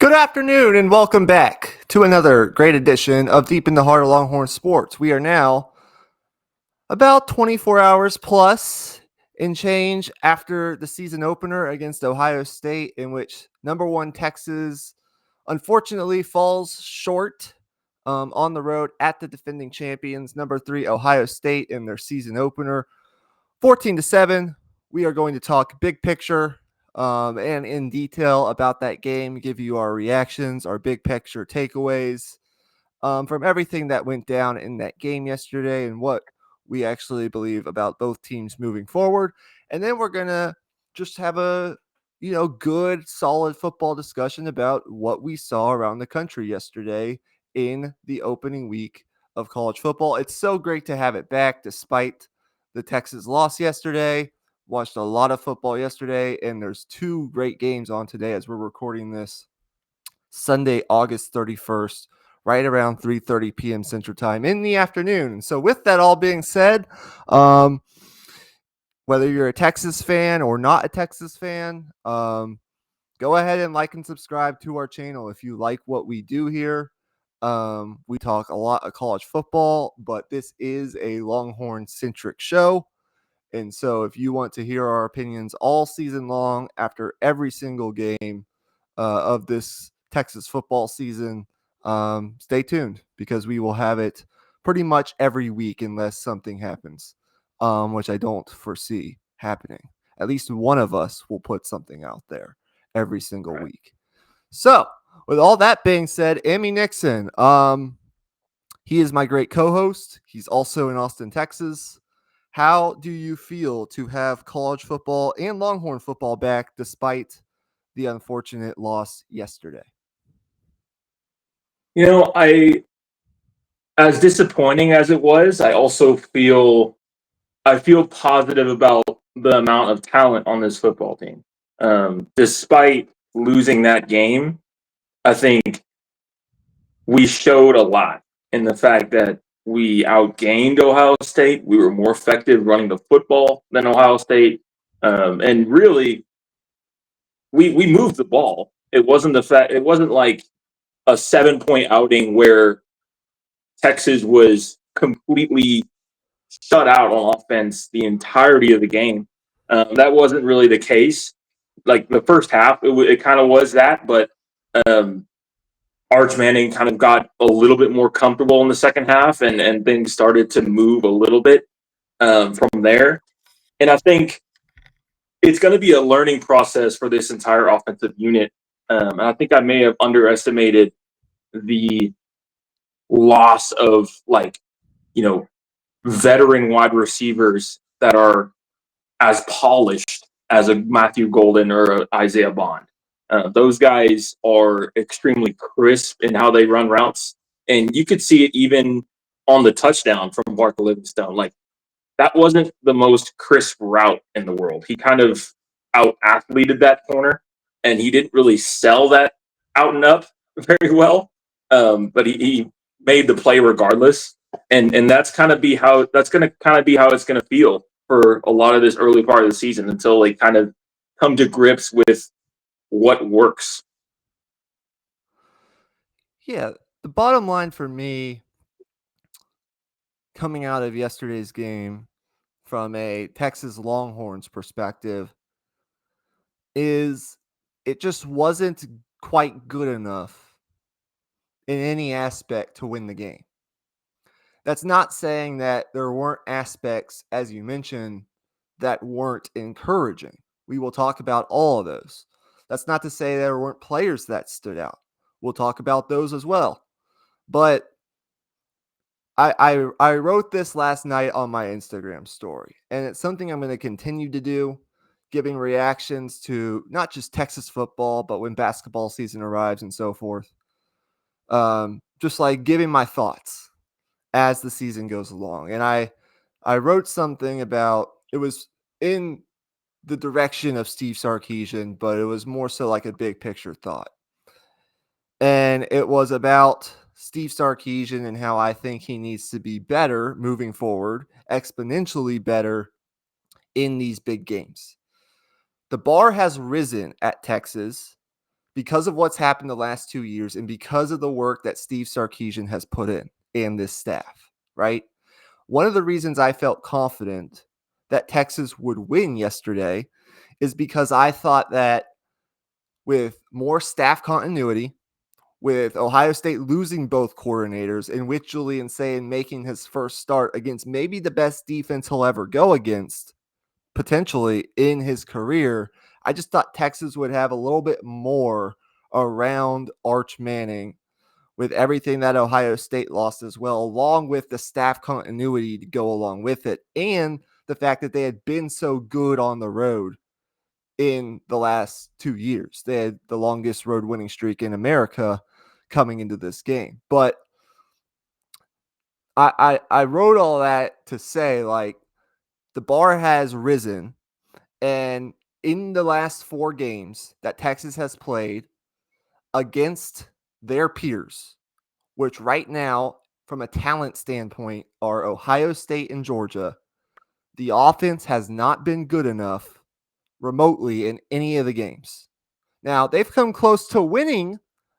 Good afternoon and welcome back to another great edition of Deep in the Heart of Longhorn Sports. We are now about 24 hours plus in change after the season opener against Ohio State, in which number one Texas unfortunately falls short on the road at the defending champions, number three Ohio State, in their season opener, 14-7. We are going to talk big picture and in detail about that game, give you our reactions, our big picture takeaways from everything that went down in that game yesterday and what we actually believe about both teams moving forward. And then we're going to just have a good, solid football discussion about what we saw around the country yesterday in the opening week of college football. It's so great to have it back despite the Texas loss yesterday. Watched a lot of football yesterday, and there's two great games on today as we're recording this Sunday, August 31st, right around 3:30 p.m. Central Time in the afternoon. So with that all being said, whether you're a Texas fan or not a Texas fan, go ahead and like and subscribe to our channel if you like what we do here. We talk a lot of college football, but this is a Longhorn-centric show. And so if you want to hear our opinions all season long after every single game of this Texas football season, stay tuned because we will have it pretty much every week unless something happens, which I don't foresee happening. At least one of us will put something out there every single week. So with all that being said, Emmy Nixon, he is my great co-host. He's also in Austin, Texas. How do you feel to have college football and Longhorn football back despite the unfortunate loss yesterday? As disappointing as it was, I feel positive about the amount of talent on this football team. Despite losing that game, I think we showed a lot in the fact that we outgained Ohio State. We were more effective running the football than Ohio State, and really, we moved the ball. It wasn't the fact. It wasn't like a 7 point outing where Texas was completely shut out on offense the entirety of the game. That wasn't really the case. Like the first half, it kind of was that, but um, Arch Manning kind of got a little bit more comfortable in the second half, and things started to move a little bit from there. And I think it's going to be a learning process for this entire offensive unit. And I think I may have underestimated the loss of you know veteran wide receivers that are as polished as a Matthew Golden or a Isaiah Bond. Those guys are extremely crisp in how they run routes, and you could see it even on the touchdown from Mark Livingstone. Like that wasn't the most crisp route in the world. He kind of out athleted that corner, and he didn't really sell that out and up very well. But he made the play regardless, and that's going to kind of be how it's going to feel for a lot of this early part of the season until they kind of come to grips with what works. Yeah, the bottom line for me coming out of yesterday's game from a Texas Longhorns perspective is it just wasn't quite good enough in any aspect to win the game. That's not saying that there weren't aspects, as you mentioned, that weren't encouraging. We will talk about all of those. That's not to say there weren't players that stood out. We'll talk about those as well. But I wrote this last night on my Instagram story, and it's something I'm going to continue to do, giving reactions to not just Texas football, but when basketball season arrives and so forth. Just like giving my thoughts as the season goes along. And I wrote something about it was in the direction of Steve Sarkisian, but it was more so like a big picture thought. And it was about Steve Sarkisian and how I think he needs to be better moving forward, exponentially better in these big games. The bar has risen at Texas because of what's happened the last 2 years and because of the work that Steve Sarkisian has put in and this staff, right? One of the reasons I felt confident that Texas would win yesterday is because I thought that with more staff continuity, with Ohio State losing both coordinators, and with Julian Sayin making his first start against maybe the best defense he'll ever go against, potentially in his career, I just thought Texas would have a little bit more around Arch Manning with everything that Ohio State lost as well, along with the staff continuity to go along with it, and the fact that they had been so good on the road in the last 2 years. They had the longest road winning streak in America coming into this game. But I wrote all that to say, like, the bar has risen, and in the last 4 games that Texas has played against their peers, which right now, from a talent standpoint, are Ohio State and Georgia, the offense has not been good enough remotely in any of the games. Now, they've come close to winning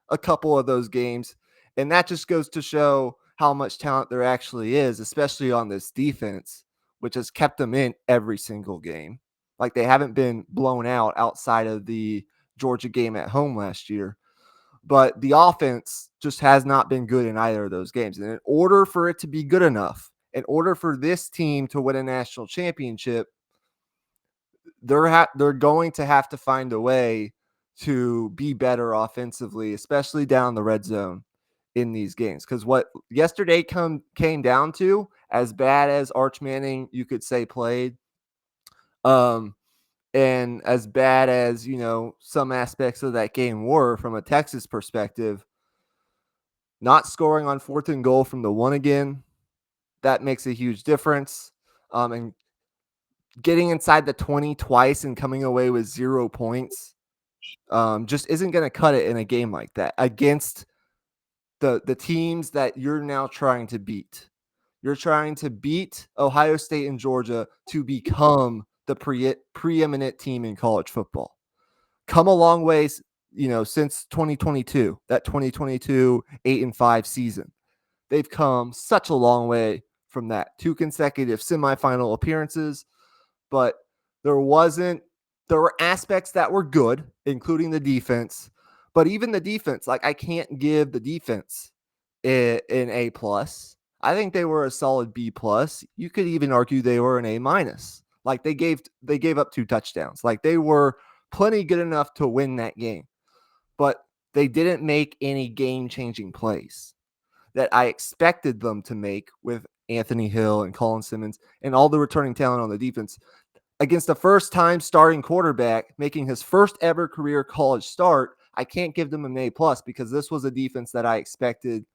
a couple of those games, and that just goes to show how much talent there actually is, especially on this defense, which has kept them in every single game. Like, they haven't been blown out outside of the Georgia game at home last year. But the offense just has not been good in either of those games. And in order for it to be good enough, in order for this team to win a national championship, they're going to have to find a way to be better offensively, especially down the red zone in these games. Because what yesterday came down to, as bad as Arch Manning, you could say, played, and as bad as, some aspects of that game were from a Texas perspective, not scoring on 4th and goal from the 1 again, that makes a huge difference. And getting inside the 20 twice and coming away with 0 points just isn't going to cut it in a game like that against the teams that you're now trying to beat. You're trying to beat Ohio State and Georgia to become the preeminent team in college football. Come a long ways, since 2022, that 2022 8-5 season. They've come such a long way from that. 2 consecutive semifinal appearances, but there were aspects that were good, including the defense. But even the defense, like, I can't give the defense an A plus. I think they were a solid B plus. You could even argue they were an A minus. Like, they gave up 2 touchdowns. Like, they were plenty good enough to win that game, but they didn't make any game-changing plays that I expected them to make with Anthony Hill and Colin Simmons and all the returning talent on the defense against the first-time starting quarterback making his first ever career college start. I can't give them an A plus because this was a defense that I expected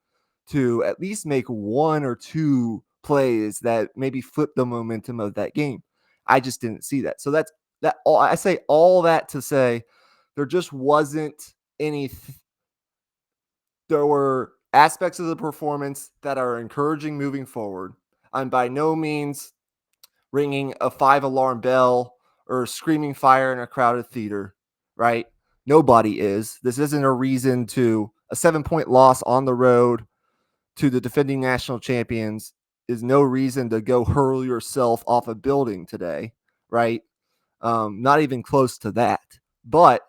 to at least make 1 or 2 plays that maybe flip the momentum of that game. I just didn't see that. So that's that. I say all that to say there just wasn't any. There were aspects of the performance that are encouraging moving forward. I'm by no means ringing a 5-alarm bell or screaming fire in a crowded theater, right? Nobody is. This isn't a reason to a 7-point loss on the road to the defending national champions is no reason to go hurl yourself off a building today, right? Not even close to that. But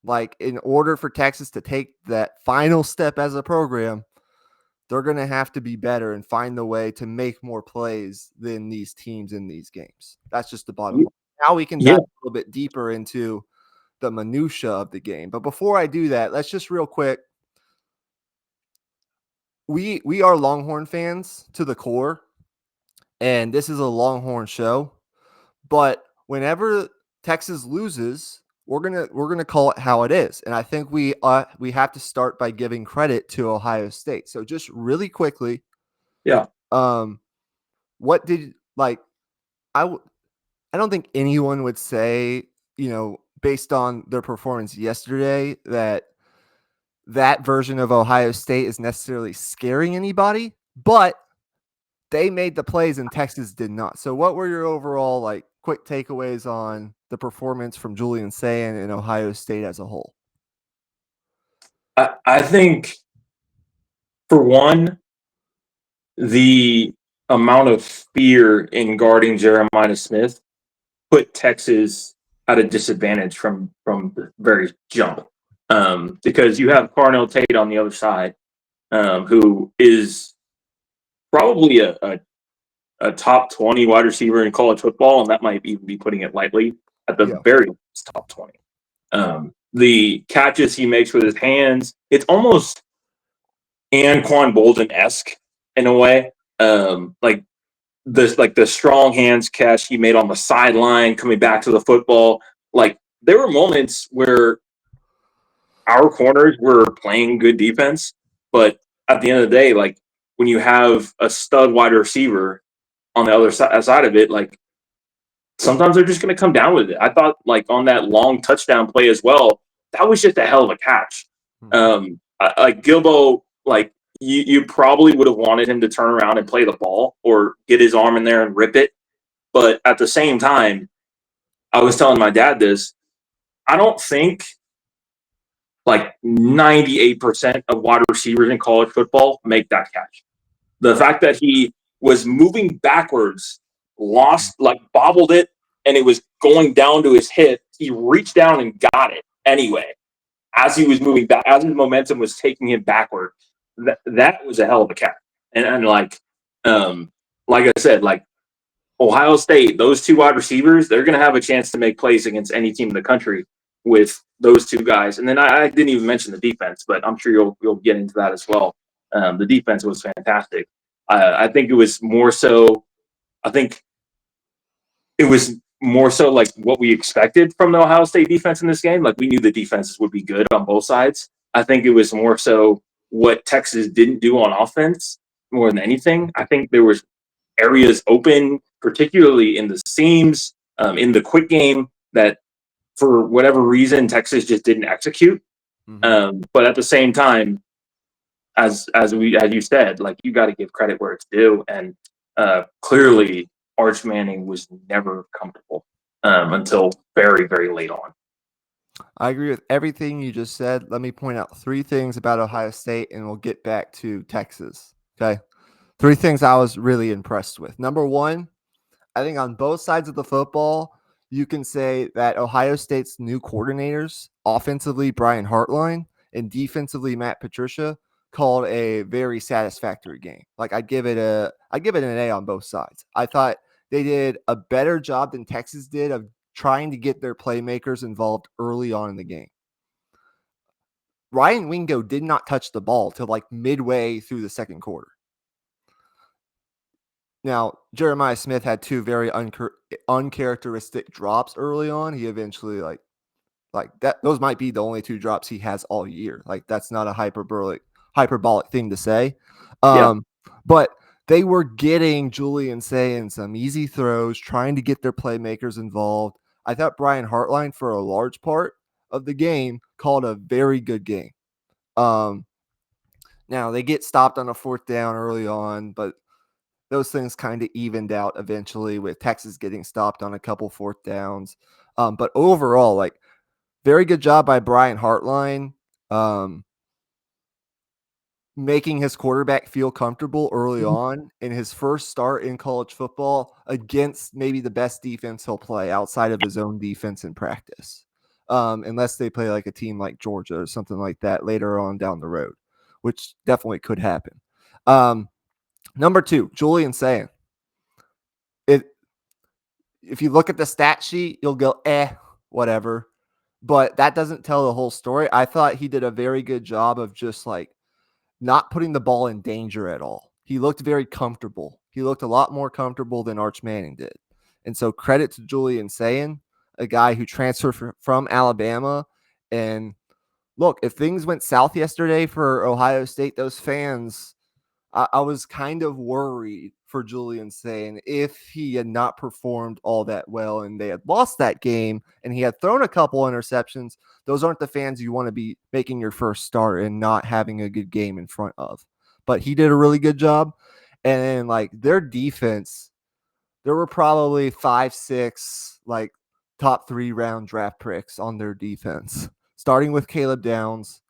like, in order for Texas to take that final step as a program, they're going to have to be better and find the way to make more plays than these teams in these games. That's just the bottom line. Now we can dive a little bit deeper into the minutia of the game. But before I do that, let's just real quick. We are Longhorn fans to the core, and this is a Longhorn show. But whenever Texas loses, we're gonna call it how it is, and I think we have to start by giving credit to Ohio State. So just really quickly, Yeah. What did like I don't think anyone would say, based on their performance yesterday, that version of Ohio State is necessarily scaring anybody, but they made the plays and Texas did not. So what were your overall quick takeaways on the performance from Julian Sayin and Ohio State as a whole? I think for one, the amount of fear in guarding Jeremiah Smith put Texas at a disadvantage from the very jump. Because you have Carnell Tate on the other side, who is probably a top 20 wide receiver in college football, and that might even be putting it lightly, at the Yeah. very least top 20. The catches he makes with his hands, it's almost Anquan Bolden esque in a way. The strong hands catch he made on the sideline, coming back to the football. Like there were moments where our corners were playing good defense, but at the end of the day, like when you have a stud wide receiver on the other side of it, like sometimes they're just going to come down with it. I thought like on that long touchdown play as well, that was just a hell of a catch. Mm-hmm. Like Gilbo, like you probably would have wanted him to turn around and play the ball or get his arm in there and rip it. But at the same time, I was telling my dad this. I don't think like 98% of wide receivers in college football make that catch. The fact that he was moving backwards, lost, like bobbled it, and it was going down to his hip. He reached down and got it anyway as he was moving back, as his momentum was taking him backward. That was a hell of a catch. And like I said, like Ohio State, those two wide receivers, they're going to have a chance to make plays against any team in the country with those two guys. And then I didn't even mention the defense, but I'm sure you'll get into that as well. The defense was fantastic. I think it was more so. I think it was more so like what we expected from the Ohio State defense in this game. Like we knew the defenses would be good on both sides. I think it was more so what Texas didn't do on offense more than anything. I think there was areas open, particularly in the seams, in the quick game, that for whatever reason Texas just didn't execute. Mm-hmm. But at the same time, as you said, like you got to give credit where it's due, and clearly Arch Manning was never comfortable until very very late on. I agree with everything you just said. Let me point out three things about Ohio State, and we'll get back to Texas. Okay. Three things I was really impressed with. Number one, I think on both sides of the football, you can say that Ohio State's new coordinators, offensively Brian Hartline and defensively Matt Patricia, called a very satisfactory game. Like I give it an A on both sides. I thought they did a better job than Texas did of trying to get their playmakers involved early on in the game. Ryan Wingo did not touch the ball till like midway through the second quarter. Now, Jeremiah Smith had two very uncharacteristic drops early on. He eventually like that. Those might be the only two drops he has all year. Like that's not a hyperbolic thing to say. Yeah, But they were getting Julian saying some easy throws, trying to get their playmakers involved. I thought Brian Hartline, for a large part of the game, called a very good game. Um, Now they get stopped on a fourth down early on, but those things kind of evened out eventually with Texas getting stopped on a couple fourth downs. But overall, like very good job by Brian Hartline, making his quarterback feel comfortable early on in his first start in college football against maybe the best defense he'll play outside of his own defense in practice. Unless they play like a team like Georgia or something like that later on down the road, which definitely could happen. Number two, Julian saying it. If you look at the stat sheet, you'll go, whatever. But that doesn't tell the whole story. I thought he did a very good job of just like not putting the ball in danger at all. He looked very comfortable. He looked a lot more comfortable than Arch Manning did. And so credit to Julian Sayin, a guy who transferred from Alabama. And look, if things went south yesterday for Ohio State, those fans, I was kind of worried for Julian saying if he had not performed all that well and they had lost that game and he had thrown a couple interceptions, those aren't the fans you want to be making your first start and not having a good game in front of. But he did a really good job. And then, like, their defense, there were probably 5, 6, like, top 3 round draft picks on their defense, starting with Caleb Downs,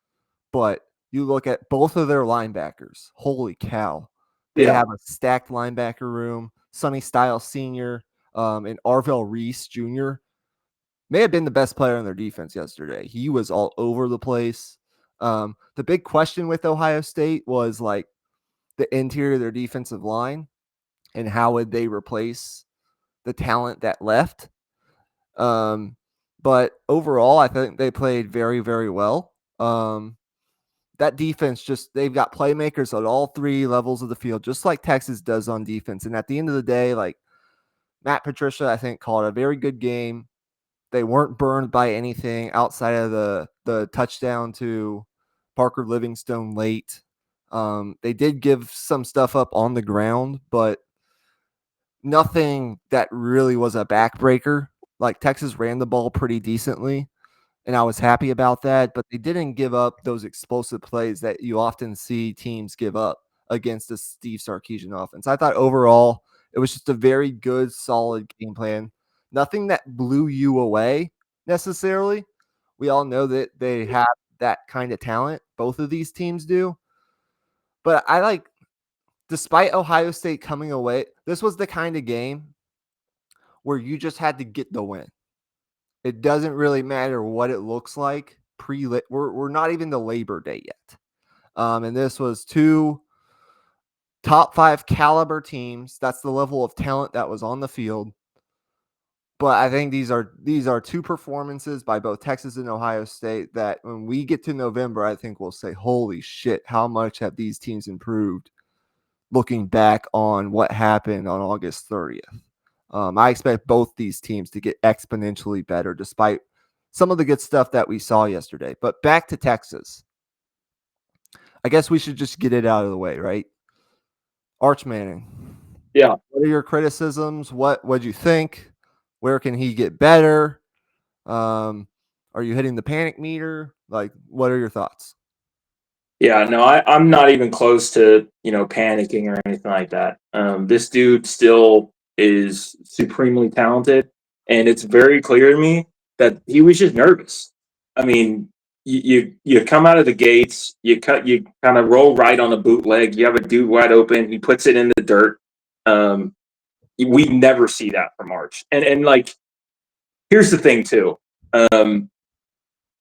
but you look at both of their linebackers. Holy cow. They Yeah. have a stacked linebacker room. Sonny Styles Sr. And Arvell Reese Jr. may have been the best player on their defense yesterday. He was all over the place. The big question with Ohio State was like the interior of their defensive line and how would they replace the talent that left. But overall, I think they played very, very well. That defense they've got playmakers at all three levels of the field, just like Texas does on defense. And at the end of the day, like Matt Patricia, I think, called a very good game. They weren't burned by anything outside of the touchdown to Parker Livingstone late. They did give some stuff up on the ground, but nothing that really was a backbreaker. Like Texas ran the ball pretty decently, and I was happy about that, but they didn't give up those explosive plays that you often see teams give up against the Steve Sarkisian offense. I thought overall it was just a very good, solid game plan. Nothing that blew you away necessarily. We all know that they have that kind of talent. Both of these teams do. But I like, despite Ohio State coming away, this was the kind of game where you just had to get the win. It doesn't really matter what it looks like. We're not even the Labor Day yet. And this was two top 5 caliber teams. That's the level of talent that was on the field. But I think these are two performances by both Texas and Ohio State that when we get to November, I think we'll say, holy shit, how much have these teams improved looking back on what happened on August 30th. I expect both these teams to get exponentially better despite some of the good stuff that we saw yesterday. But back to Texas. I guess we should just get it out of the way, right? Arch Manning. Yeah. What are your criticisms? What'd you think? Where can he get better? Are you hitting the panic meter? Like, what are your thoughts? Yeah, no, I'm not even close to, panicking or anything like that. This dude still is supremely talented, and it's very clear to me that he was just nervous. I mean, you come out of the gates, you kind of roll right on a bootleg. You have a dude wide open, he puts it in the dirt. We never see that from Arch, and like, here's the thing too. Um,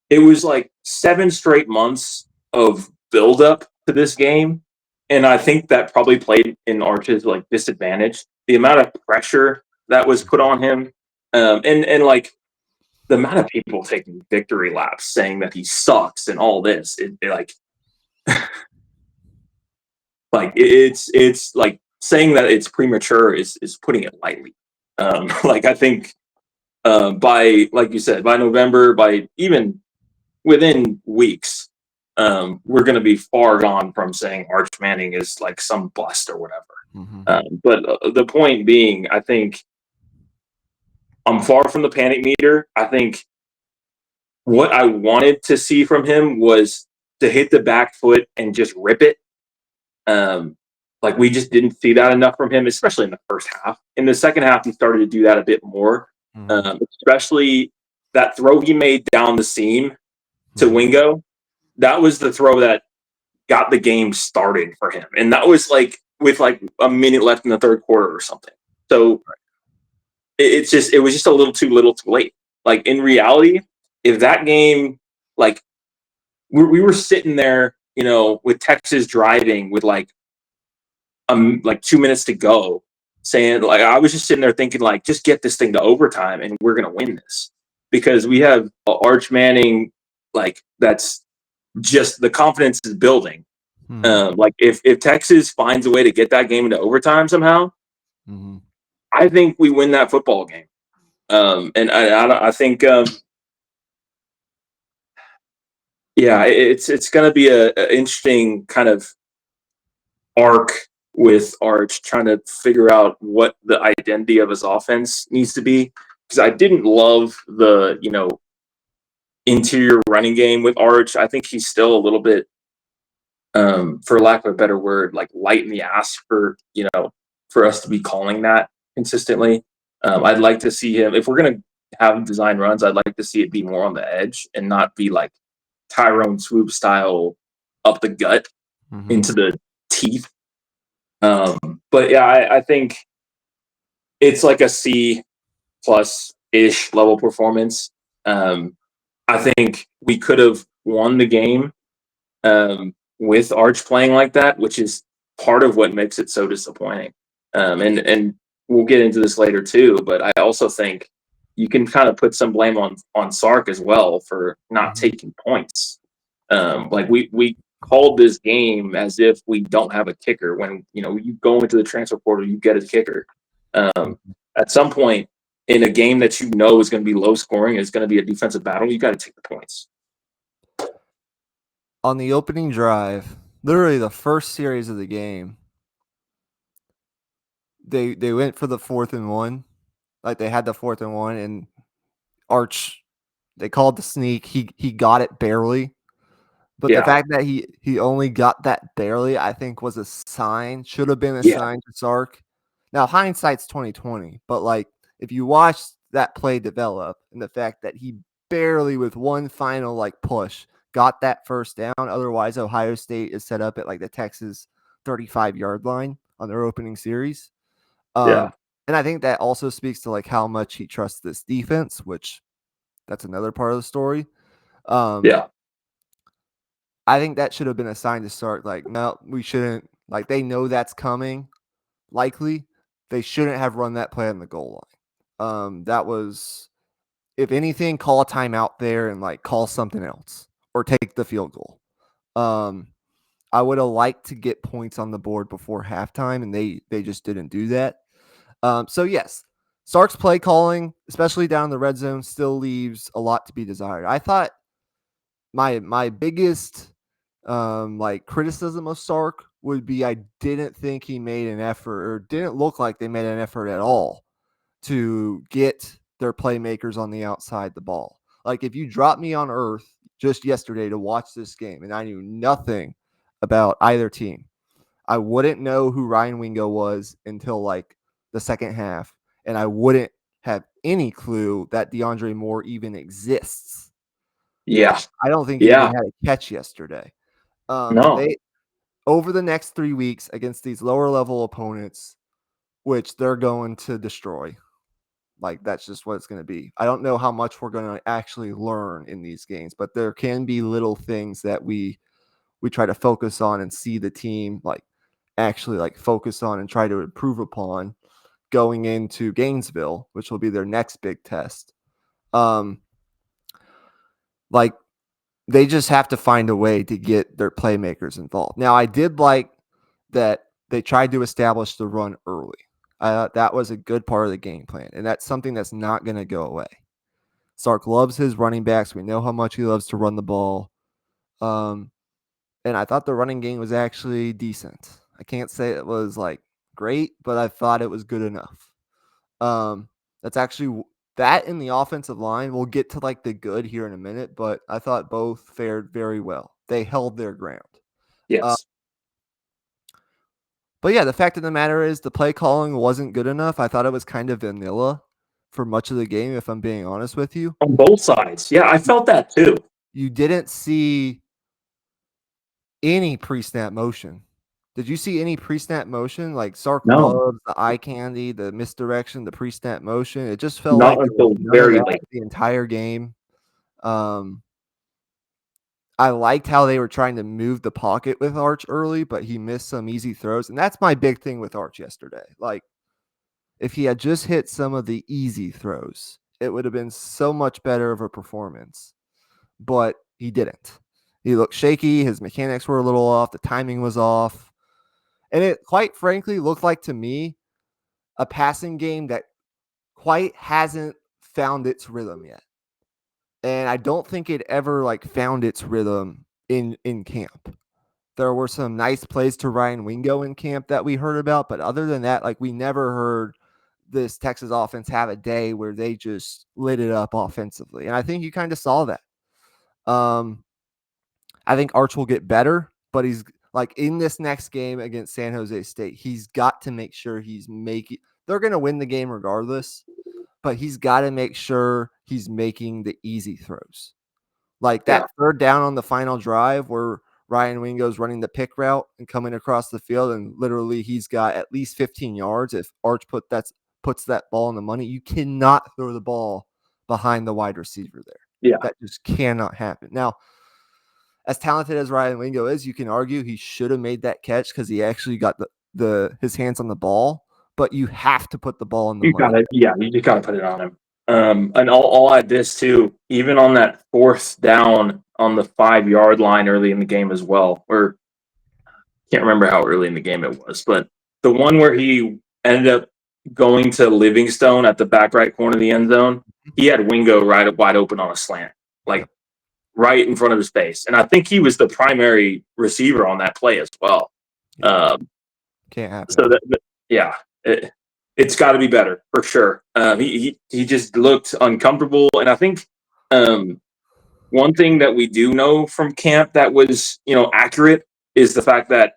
it was like 7 straight months of buildup to this game, and I think that probably played in Arch's like disadvantage. The amount of pressure that was put on him, and like the amount of people taking victory laps saying that he sucks and all this, it's like saying that it's premature is putting it lightly. Like I think by like you said, by November, by even within weeks, we're going to be far gone from saying Arch Manning is like some bust or whatever. Mm-hmm. But the point being, I think I'm far from the panic meter. I think what I wanted to see from him was to hit the back foot and just rip it. Um, like we just didn't see that enough from him, especially in the first half. In the second half, he started to do that a bit more, especially that throw he made down the seam to Wingo. That was the throw that got the game started for him. And that was like with like a minute left in the third quarter or something. So it was just a little too little too late. Like in reality, if that game, like we were sitting there, with Texas driving with like 2 minutes to go, saying like I was just sitting there thinking like just get this thing to overtime and we're gonna win this because we have Arch Manning like that's just the confidence is building. Like if Texas finds a way to get that game into overtime somehow, I think we win that football game. And I think, yeah, it's going to be a interesting kind of arc with Arch trying to figure out what the identity of his offense needs to be. Because I didn't love the interior running game with Arch. I think he's still a little bit for lack of a better word, like light in the ass for us to be calling that consistently. I'd like to see him if we're gonna have design runs. I'd like to see it be more on the edge and not be like Tyrone swoop style up the gut Mm-hmm. into the teeth. But yeah, I think it's like a C plus ish level performance. Um, I think we could have won the game with Arch playing like that, which is part of what makes it so disappointing. And we'll get into this later too, but I also think you can kind of put some blame on Sark as well for not Mm-hmm. taking points. Like we called this game as if we don't have a kicker. When you go into the transfer portal, you get a kicker. Um, Mm-hmm. at some point in a game that you know is going to be low scoring, is going to be a defensive battle, you got to take the points. On the opening drive, literally the first series of the game, they went for the 4th and 1. Like they had the 4th and 1, and Arch, they called the sneak. He got it barely. But the Yeah, fact that he only got that barely, I think, was a sign. Should have been a yeah, sign to Sark. Now hindsight's 2020, but like if you watch that play develop and the fact that he barely with one final like push got that first down. Otherwise, Ohio State is set up at like the Texas 35-yard line on their opening series. yeah, Um, and I think that also speaks to like how much he trusts this defense, which that's another part of the story. Um, yeah, I think that should have been a sign to start. Like, no, we shouldn't. Like, they know that's coming. Likely, they shouldn't have run that play on the goal line. That was, if anything, call a timeout there and like call something else or take the field goal. Um, I would have liked to get points on the board before halftime, and they just didn't do that. So yes, Sark's play calling, especially down in the red zone, still leaves a lot to be desired. I thought my biggest like criticism of Sark would be I didn't think he made an effort or didn't look like they made an effort at all to get their playmakers on the outside the ball. Like if you dropped me on earth just yesterday to watch this game and I knew nothing about either team, I wouldn't know who Ryan Wingo was until like the second half, and I wouldn't have any clue that DeAndre Moore even exists. yeah, I don't think he even yeah. had a catch yesterday. No, They over the next 3 weeks against these lower level opponents, which they're going to destroy. Like that's just what it's going to be. I don't know how much we're going to actually learn in these games, but there can be little things that we try to focus on and see the team like actually like focus on and try to improve upon going into Gainesville, which will be their next big test. Um, like they just have to find a way to get their playmakers involved. Now, I did like that they tried to establish the run early. That was a good part of the game plan, and that's something that's not going to go away. Sark loves his running backs. We know how much he loves to run the ball. Um, and I thought the running game was actually decent. I can't say it was like great, but I thought it was good enough. Um, that's actually that in the offensive line. We'll get to like the good here in a minute, but I thought both fared very well. They held their ground. Uh, yes, but yeah, the fact of the matter is the play calling wasn't good enough. I thought it was kind of vanilla for much of the game, if I'm being honest with you. on both sides. Yeah, I felt that too. You didn't see any pre-snap motion. Did you see any pre-snap motion? Like Sark No, loves the eye candy, the misdirection, the pre-snap motion. It just felt not like there was until none of very that late. the entire game. Um, I liked how they were trying to move the pocket with Arch early, but he missed some easy throws. And that's my big thing with Arch yesterday. Like, if he had just hit some of the easy throws, it would have been so much better of a performance. But he didn't. He looked shaky. His mechanics were a little off. The timing was off. And it quite frankly looked like to me a passing game that quite hasn't found its rhythm yet. And I don't think it ever like found its rhythm in camp. There were some nice plays to Ryan Wingo in camp that we heard about, but other than that, like we never heard this Texas offense have a day where they just lit it up offensively. And I think you kind of saw that. Um, I think Arch will get better, but he's like in this next game against San Jose State, he's got to make sure he's making they're going to win the game regardless, but he's got to make sure he's making the easy throws. Like Yeah. that third down on the final drive where Ryan Wingo's running the pick route and coming across the field, and literally he's got at least 15 yards. If Arch puts that ball in the money, you cannot throw the ball behind the wide receiver there. Yeah. That just cannot happen. Now, as talented as Ryan Wingo is, you can argue he should have made that catch because he actually got his hands on the ball, but you have to put the ball in the money. You just gotta put it on him. And I'll add this too. Even on that fourth down on the 5 yard line early in the game as well, or can't remember how early in the game it was, but the one where he ended up going to Livingstone at the back right corner of the end zone, he had Wingo right wide open on a slant, like Yep. right in front of his face. And I think he was the primary receiver on that play as well. Yeah. Um, Can't happen. so yeah, it's got to be better for sure. He just looked uncomfortable, and I think one thing that we do know from camp that was accurate is the fact that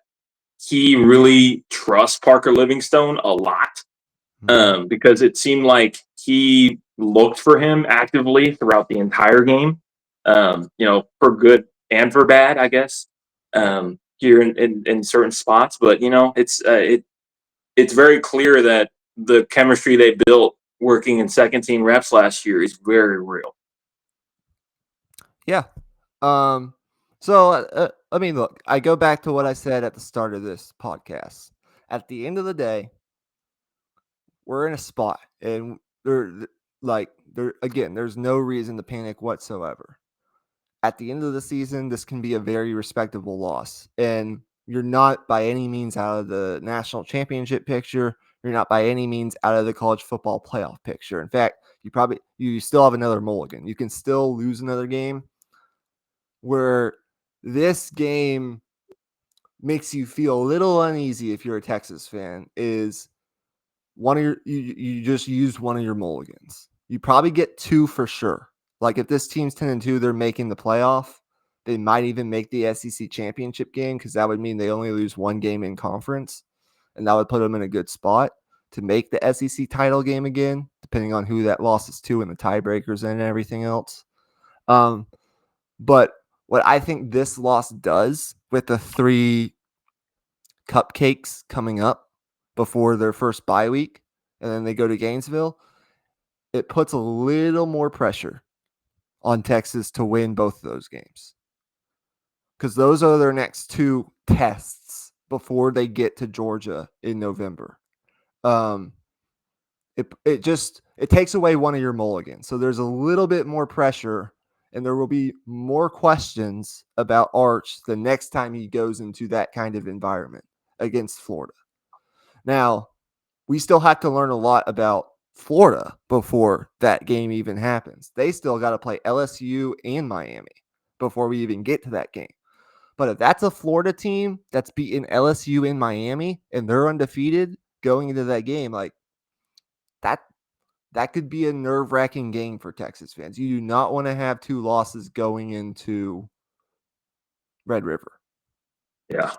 he really trusts Parker Livingstone a lot, because it seemed like he looked for him actively throughout the entire game, for good and for bad, I guess, here in certain spots. But it's very clear that the chemistry they built working in second team reps last year is very real. Yeah. So I mean, look, I go back to what I said at the start of this podcast. At the end of the day, we're in a spot, and there again, there's no reason to panic whatsoever. At the end of the season, this can be a very respectable loss, and you're not by any means out of the national championship picture. You're not by any means out of the college football playoff picture. In fact, you still have another mulligan. You can still lose another game, where this game makes you feel a little uneasy if you're a Texas fan is one of you just used one of your mulligans. You probably get two for sure. Like if this team's 10-2, they're making the playoff. They might even make the SEC championship game because that would mean they only lose one game in conference, and that would put them in a good spot to make the SEC title game again, depending on who that loss is to and the tiebreakers and everything else. But what I think this loss does with the 3 cupcakes coming up before their first bye week, and then they go to Gainesville, it puts a little more pressure on Texas to win both of those games. Because those are their next 2 tests before they get to Georgia in November. It takes away one of your mulligans. So there's a little bit more pressure, and there will be more questions about Arch the next time he goes into that kind of environment against Florida. Now, we still have to learn a lot about Florida before that game even happens. They still got to play LSU and Miami before we even get to that game. But if that's a Florida team that's beaten LSU in Miami and they're undefeated going into that game, like that could be a nerve-wracking game for Texas fans. You do not want to have 2 losses going into Red River. Yeah.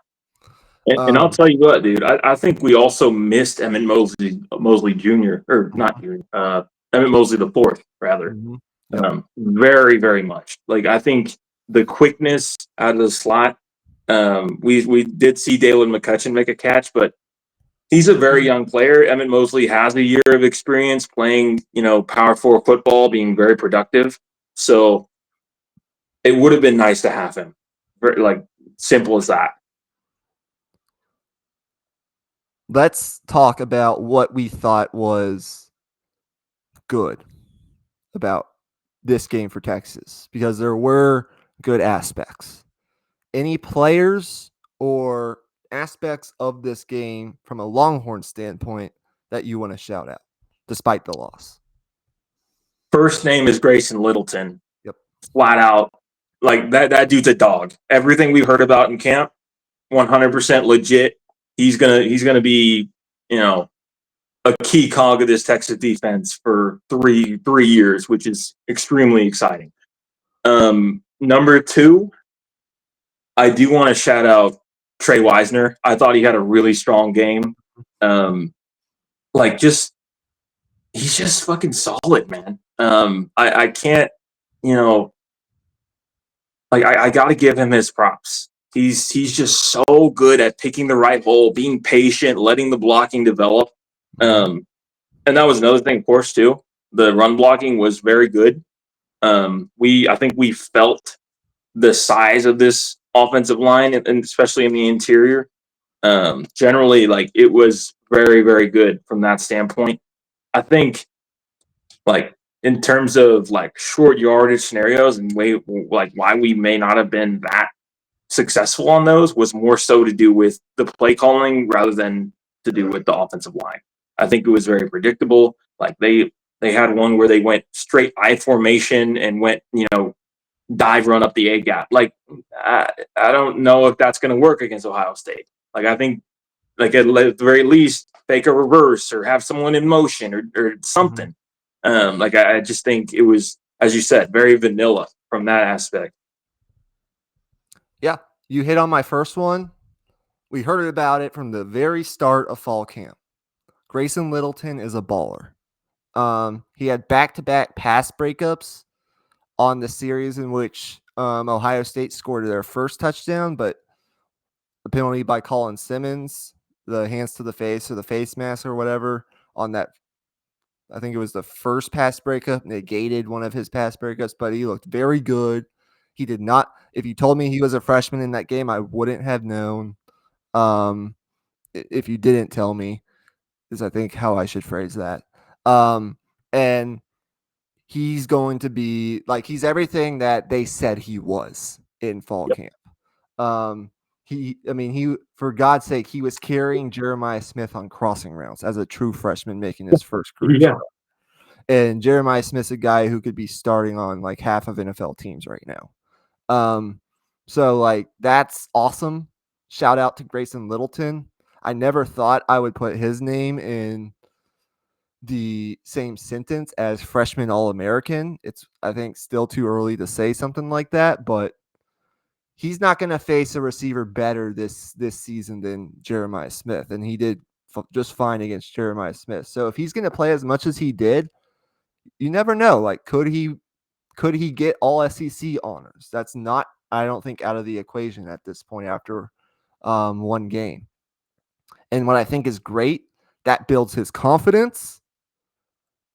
And I'll tell you what, dude, I think we also missed Emmett Mosley Jr. or not Jr. Emmett Mosley the fourth, rather. Yep. Very, very much. Like I think the quickness out of the slot. We did see Dalen McCutcheon make a catch, but he's a very young player. Emmett Mosley has a year of experience playing, Power 4 football, being very productive. So it would have been nice to have him. Very, like, simple as that. Let's talk about what we thought was good about this game for Texas, because there were good aspects. Any players or aspects of this game from a Longhorn standpoint that you want to shout out despite the loss? First name is Grayson Littleton. Yep. Flat out. Like that dude's a dog. Everything we've heard about in camp, 100% legit. He's gonna be, a key cog of this Texas defense for three years, which is extremely exciting. Number 2, I do want to shout out Trey Wisner. I thought he had a really strong game. Like he's just fucking solid, man. I can't, like I got to give him his props. He's just so good at picking the right hole, being patient, letting the blocking develop. Mhm. And that was another thing, of course, too. The run blocking was very good. I think we felt the size of this offensive line, and especially in the interior. Generally, like it was very, very good from that standpoint. I think, like in terms of like short yardage scenarios and like why we may not have been that successful on those was more so to do with the play calling rather than to do with the offensive line. I think it was very predictable. Like they had one where they went straight I formation and went, dive run up the A gap. Like I don't know if that's going to work against Ohio State. Like I think like at the very least fake a reverse or have someone in motion or Mhm. something. Like I just think it was, as you said, very vanilla from that aspect. Yeah, you hit on my first one. We heard about it from the very start of fall camp. Grayson Littleton is a baller. He had back-to-back pass breakups on the series in which Ohio State scored their first touchdown, but the penalty by Colin Simmons, the hands to the face or the face mask or whatever on that. I think it was the first pass breakup negated one of his pass breakups, but he looked very good. He did not. If you told me he was a freshman in that game, I wouldn't have known. Um, if you didn't tell me, is I think how I should phrase that. And he's going to be like he's everything that they said he was in fall Yep. camp. Um, he for God's sake, he was carrying Jeremiah Smith on crossing routes as a true freshman making his first career Yeah. start. And Jeremiah Smith's a guy who could be starting on like half of NFL teams right now. So like that's awesome. Shout out to Grayson Littleton. I never thought I would put his name in the same sentence as freshman All American. It's I think still too early to say something like that, but he's not going to face a receiver better this season than Jeremiah Smith, and he did just fine against Jeremiah Smith. So if he's going to play as much as he did, you never know. Like could he get all SEC honors? That's not I don't think out of the equation at this point after one game. And what I think is great, that builds his confidence.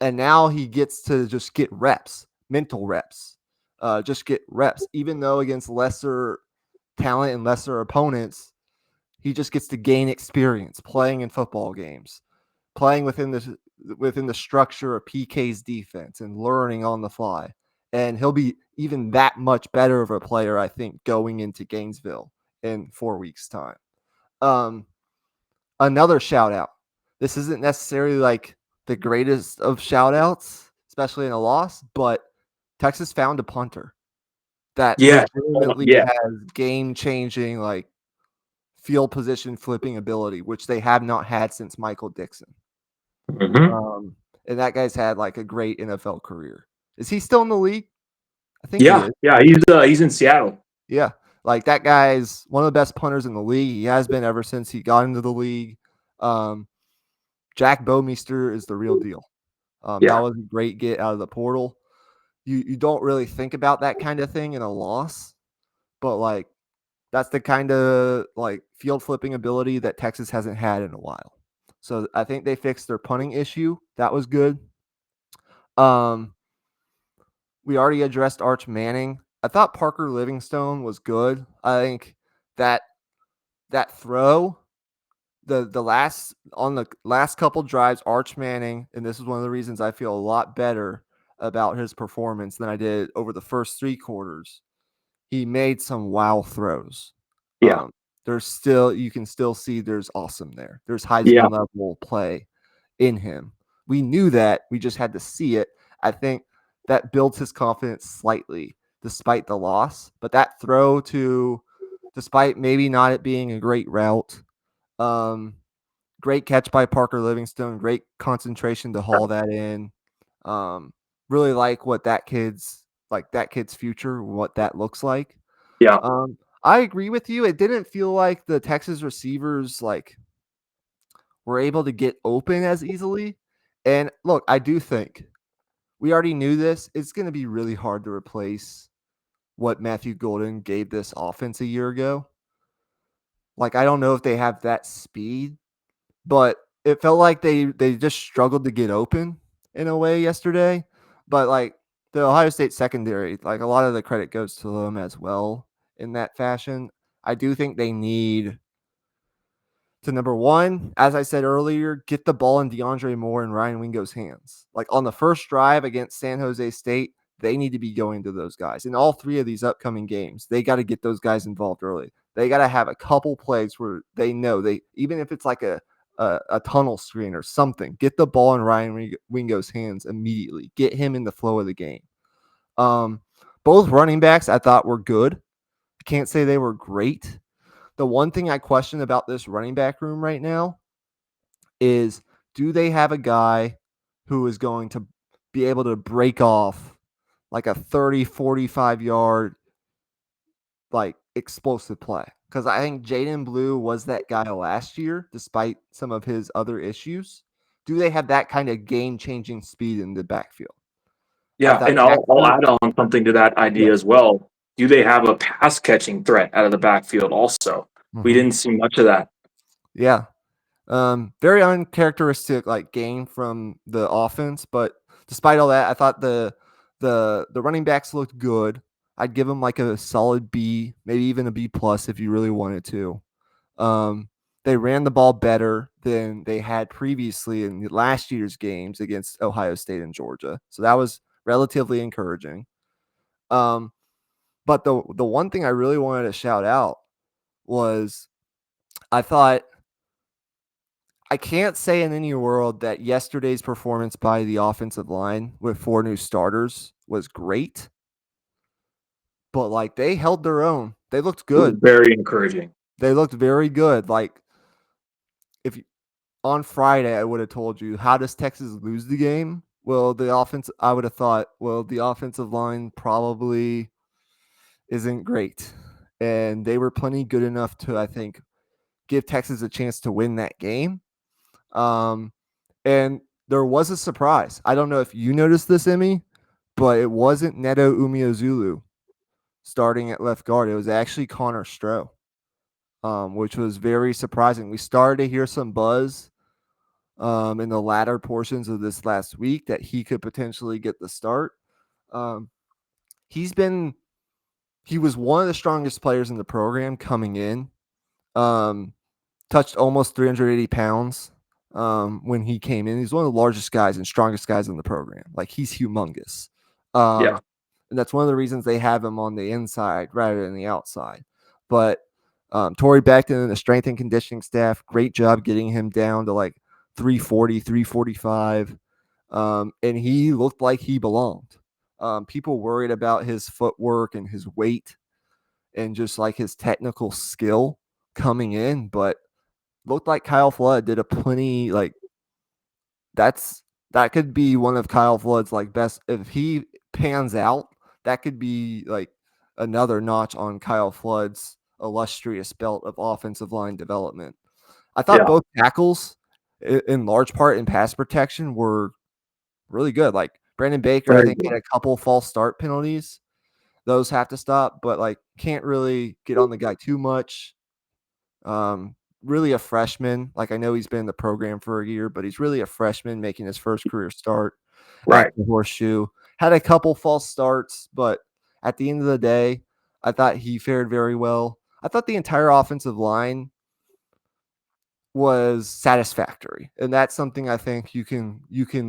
And now he gets to just get reps, mental reps, just get reps. Even though against lesser talent and lesser opponents, he just gets to gain experience playing in football games, playing within the structure of PK's defense and learning on the fly. And he'll be even that much better of a player, I think, going into Gainesville in 4 weeks' time. Um, Another shout out. This isn't necessarily like the greatest of shout outs, especially in a loss, but Texas found a punter that Yeah. legitimately Yeah. has game changing, like field position flipping ability, which they have not had since Michael Dixon. Mm-hmm. Um, and that guy's had like a great NFL career. Is he still in the league? I think he Yeah. is. Yeah. He's in Seattle. Yeah. Like that guy's one of the best punters in the league. He has been ever since he got into the league. Um, Jack Bowmeister is the real deal. That Yeah. was a great get out of the portal. You don't really think about that kind of thing in a loss, but like that's the kind of like field flipping ability that Texas hasn't had in a while. So I think they fixed their punting issue. That was good. Um, we already addressed Arch Manning. I thought Parker Livingstone was good. I think that that throw the last couple drives, Arch Manning, and this is one of the reasons I feel a lot better about his performance than I did over the first 3 quarters. He made some wow throws. Yeah. There's still you can still see there's awesome there. There's Yeah. Heisman level play in him. We knew that. We just had to see it. I think that builds his confidence slightly despite the loss. But that throw to, despite maybe not it being a great route, um, great catch by Parker Livingstone. Great concentration to haul that in. Um, really like what that kid's future, what that looks like. Yeah. I agree with you. It didn't feel like the Texas receivers like were able to get open as easily. And look, I do think we already knew this. It's going to be really hard to replace what Matthew Golden gave this offense a year ago. Like I don't know if they have that speed, but it felt like they just struggled to get open in a way yesterday. But like the Ohio State secondary, like a lot of the credit goes to them as well in that fashion. I do think they need to number one, as I said earlier, get the ball in DeAndre Moore and Ryan Wingo's hands. Like on the first drive against San Jose State, they need to be going to those guys. In all three of these upcoming games, they got to get those guys involved early. They got to have a couple plays where they know they, even if it's like a tunnel screen or something, get the ball in Ryan Wingo's hands immediately. Get him in the flow of the game. Um, both running backs I thought were good. I can't say they were great. The one thing I question about this running back room right now is, do they have a guy who is going to be able to break off like a 30, 45 yard, like explosive play? Because I think Jaden Blue was that guy last year, despite some of his other issues. Do they have that kind of game changing speed in the backfield? I Yeah, thought and Jack I'll Blue, add on something to that yeah. idea as well. Do they have a pass catching threat out of the backfield also? We Mm-hmm. didn't see much of that. Yeah. Very uncharacteristic like game from the offense, but despite all that, I thought the running backs looked good. I'd give them like a solid B, maybe even a B plus if you really wanted to. They ran the ball better than they had previously in last year's games against Ohio State and Georgia, so that was relatively encouraging. Um, but the one thing I really wanted to shout out was I thought I can't say in any world that yesterday's performance by the offensive line with four new starters was great, but like they held their own. They looked It was good. very encouraging. They looked very good. Like if on Friday I would have told you, how does Texas lose the game? Well, the offense I would have thought, well, the offensive line probably isn't great. And they were plenty good enough to, I think, give Texas a chance to win that game. Um, and there was a surprise. I don't know if you noticed this, Emmy, but it wasn't Neto Umeozulu starting at left guard. It was actually Connor Stroh, which was very surprising. We started to hear some buzz in the latter portions of this last week that he could potentially get the start. Um, he's been he was one of the strongest players in the program coming in. Um, touched almost 380 pounds when he came in. He's one of the largest guys and strongest guys in the program. Like he's humongous. Yeah, And that's one of the reasons they have him on the inside rather than the outside. But Torrey Beckton and the strength and conditioning staff, great job getting him down to like 340, 345. And he looked like he belonged. People worried about his footwork and his weight and just like his technical skill coming in, but looked like Kyle Flood did a plenty like that's that could be one of Kyle Flood's like best if he pans out, that could be like another notch on Kyle Flood's illustrious belt of offensive line development. I thought yeah, both tackles in large part in pass protection were really good. Like Brandon Baker, I very think had good. a couple false start penalties. Those have to stop, but like can't really get on the guy too much. Really a freshman. Like I know he's been in the program for a year, but he's really a freshman making his first career start at Right. the Horseshoe. Had a couple false starts, but at the end of the day, I thought he fared very well. I thought the entire offensive line was satisfactory. And that's something I think you can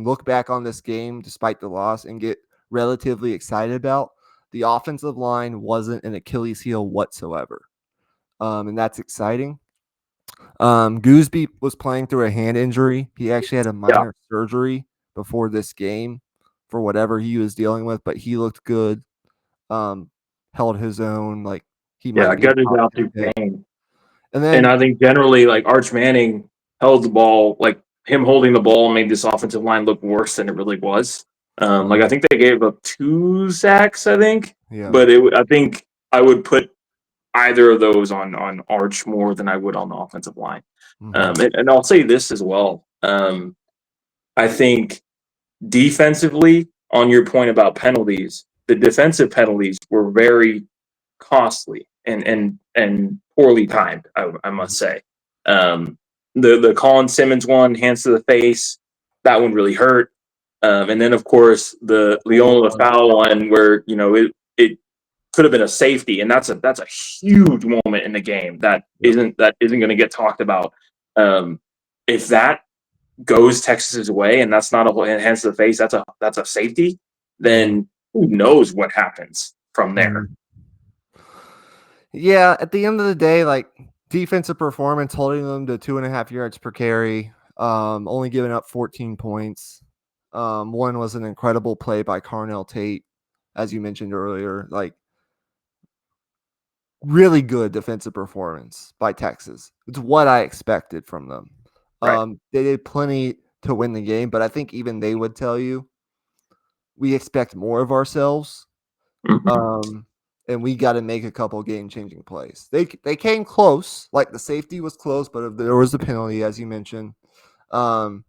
look back on this game despite the loss and get relatively excited about. The offensive line wasn't an Achilles heel whatsoever. And that's exciting. Gooseby was playing through a hand injury. He actually had a Yeah, minor surgery before this game for whatever he was dealing with, but he looked good. Um, held his own. Like he yeah, might be a gutted top out 10 through pick. pain. And And then I think generally, like Arch Manning held the ball, like him holding the ball made this offensive line look worse than it really was. Like I think they gave up 2 sacks, I think, yeah. but I think I would put either of those on Arch more than I would on the offensive line. Mm-hmm. And I'll say this as well. I think defensively, on your point about penalties, the defensive penalties were very costly and poorly timed. I must say. Um, the Colin Simmons one, hands to the face, that one really hurt. And then of course the Leona foul one, where it could have been a safety, and that's a huge moment in the game that Yep. isn't going to get talked about. Um, if that goes Texas's way, and that's not a hands to the face, that's a safety, then who knows what happens from there? Yeah, at the end of the day, like defensive performance, holding them to 2.5 yards per carry, only giving up 14 points. One was an incredible play by Carnell Tate, as you mentioned earlier. Like really good defensive performance by Texas. It's what I expected from them. Right. They did plenty to win the game, but I think even they would tell you we expect more of ourselves. Mhm. And we got to make a couple game changing plays. They came close, like the safety was close, but there was a penalty, as you mentioned. Um,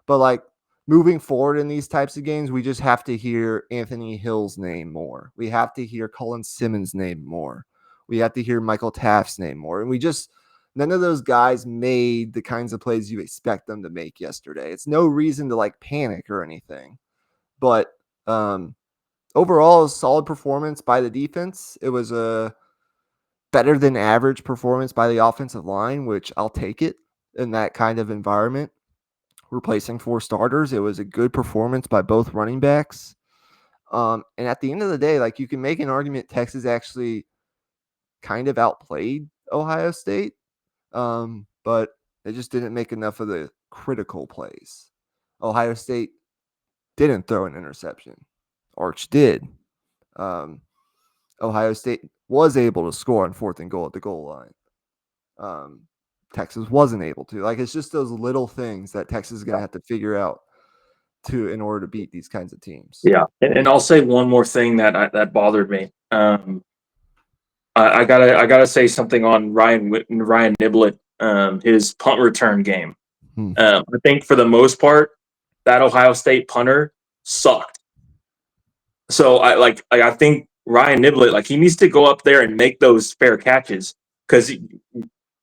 but like moving forward in these types of games, we just have to hear Anthony Hill's name more. We have to hear Colin Simmons' name more. We have to hear Michael Taft's name more. And none of those guys made the kinds of plays you expect them to make yesterday. It's no reason to like panic or anything. But overall, a solid performance by the defense. It was a better than average performance by the offensive line, which I'll take it in that kind of environment. Replacing 4 starters, it was a good performance by both running backs. And at the end of the day, like you can make an argument Texas actually kind of outplayed Ohio State, but they just didn't make enough of the critical plays. Ohio State didn't throw an interception. Arch did. Um, Ohio State was able to score on 4th and goal at the goal line. Texas wasn't able to. Like it's just those little things that Texas is going to have to figure out in order to beat these kinds of teams. Yeah, and I'll say one more thing that bothered me. I gotta say something on Ryan Niblett, his punt return game. Hmm. I think for the most part, that Ohio State punter sucked. So I think Ryan Niblett, like, he needs to go up there and make those fair catches, because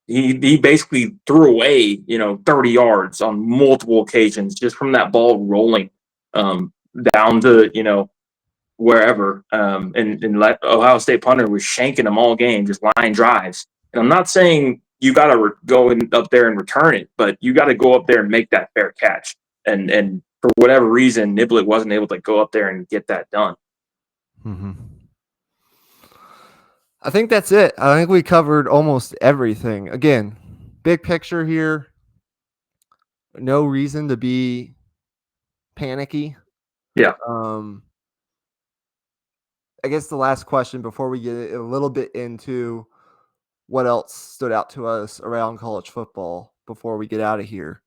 he basically threw away 30 yards on multiple occasions just from that ball rolling um, down to wherever. And Ohio State punter was shanking them all game, just line drives. And I'm not saying you got to go up there and return it, but you got to go up there and make that fair catch. And for whatever reason, Niblett wasn't able to go up there and get that done. Mm-hmm. I think that's it. I think we covered almost everything. Again, big picture here. No reason to be panicky. Yeah. I guess the last question before we get a little bit into what else stood out to us around college football before we get out of here.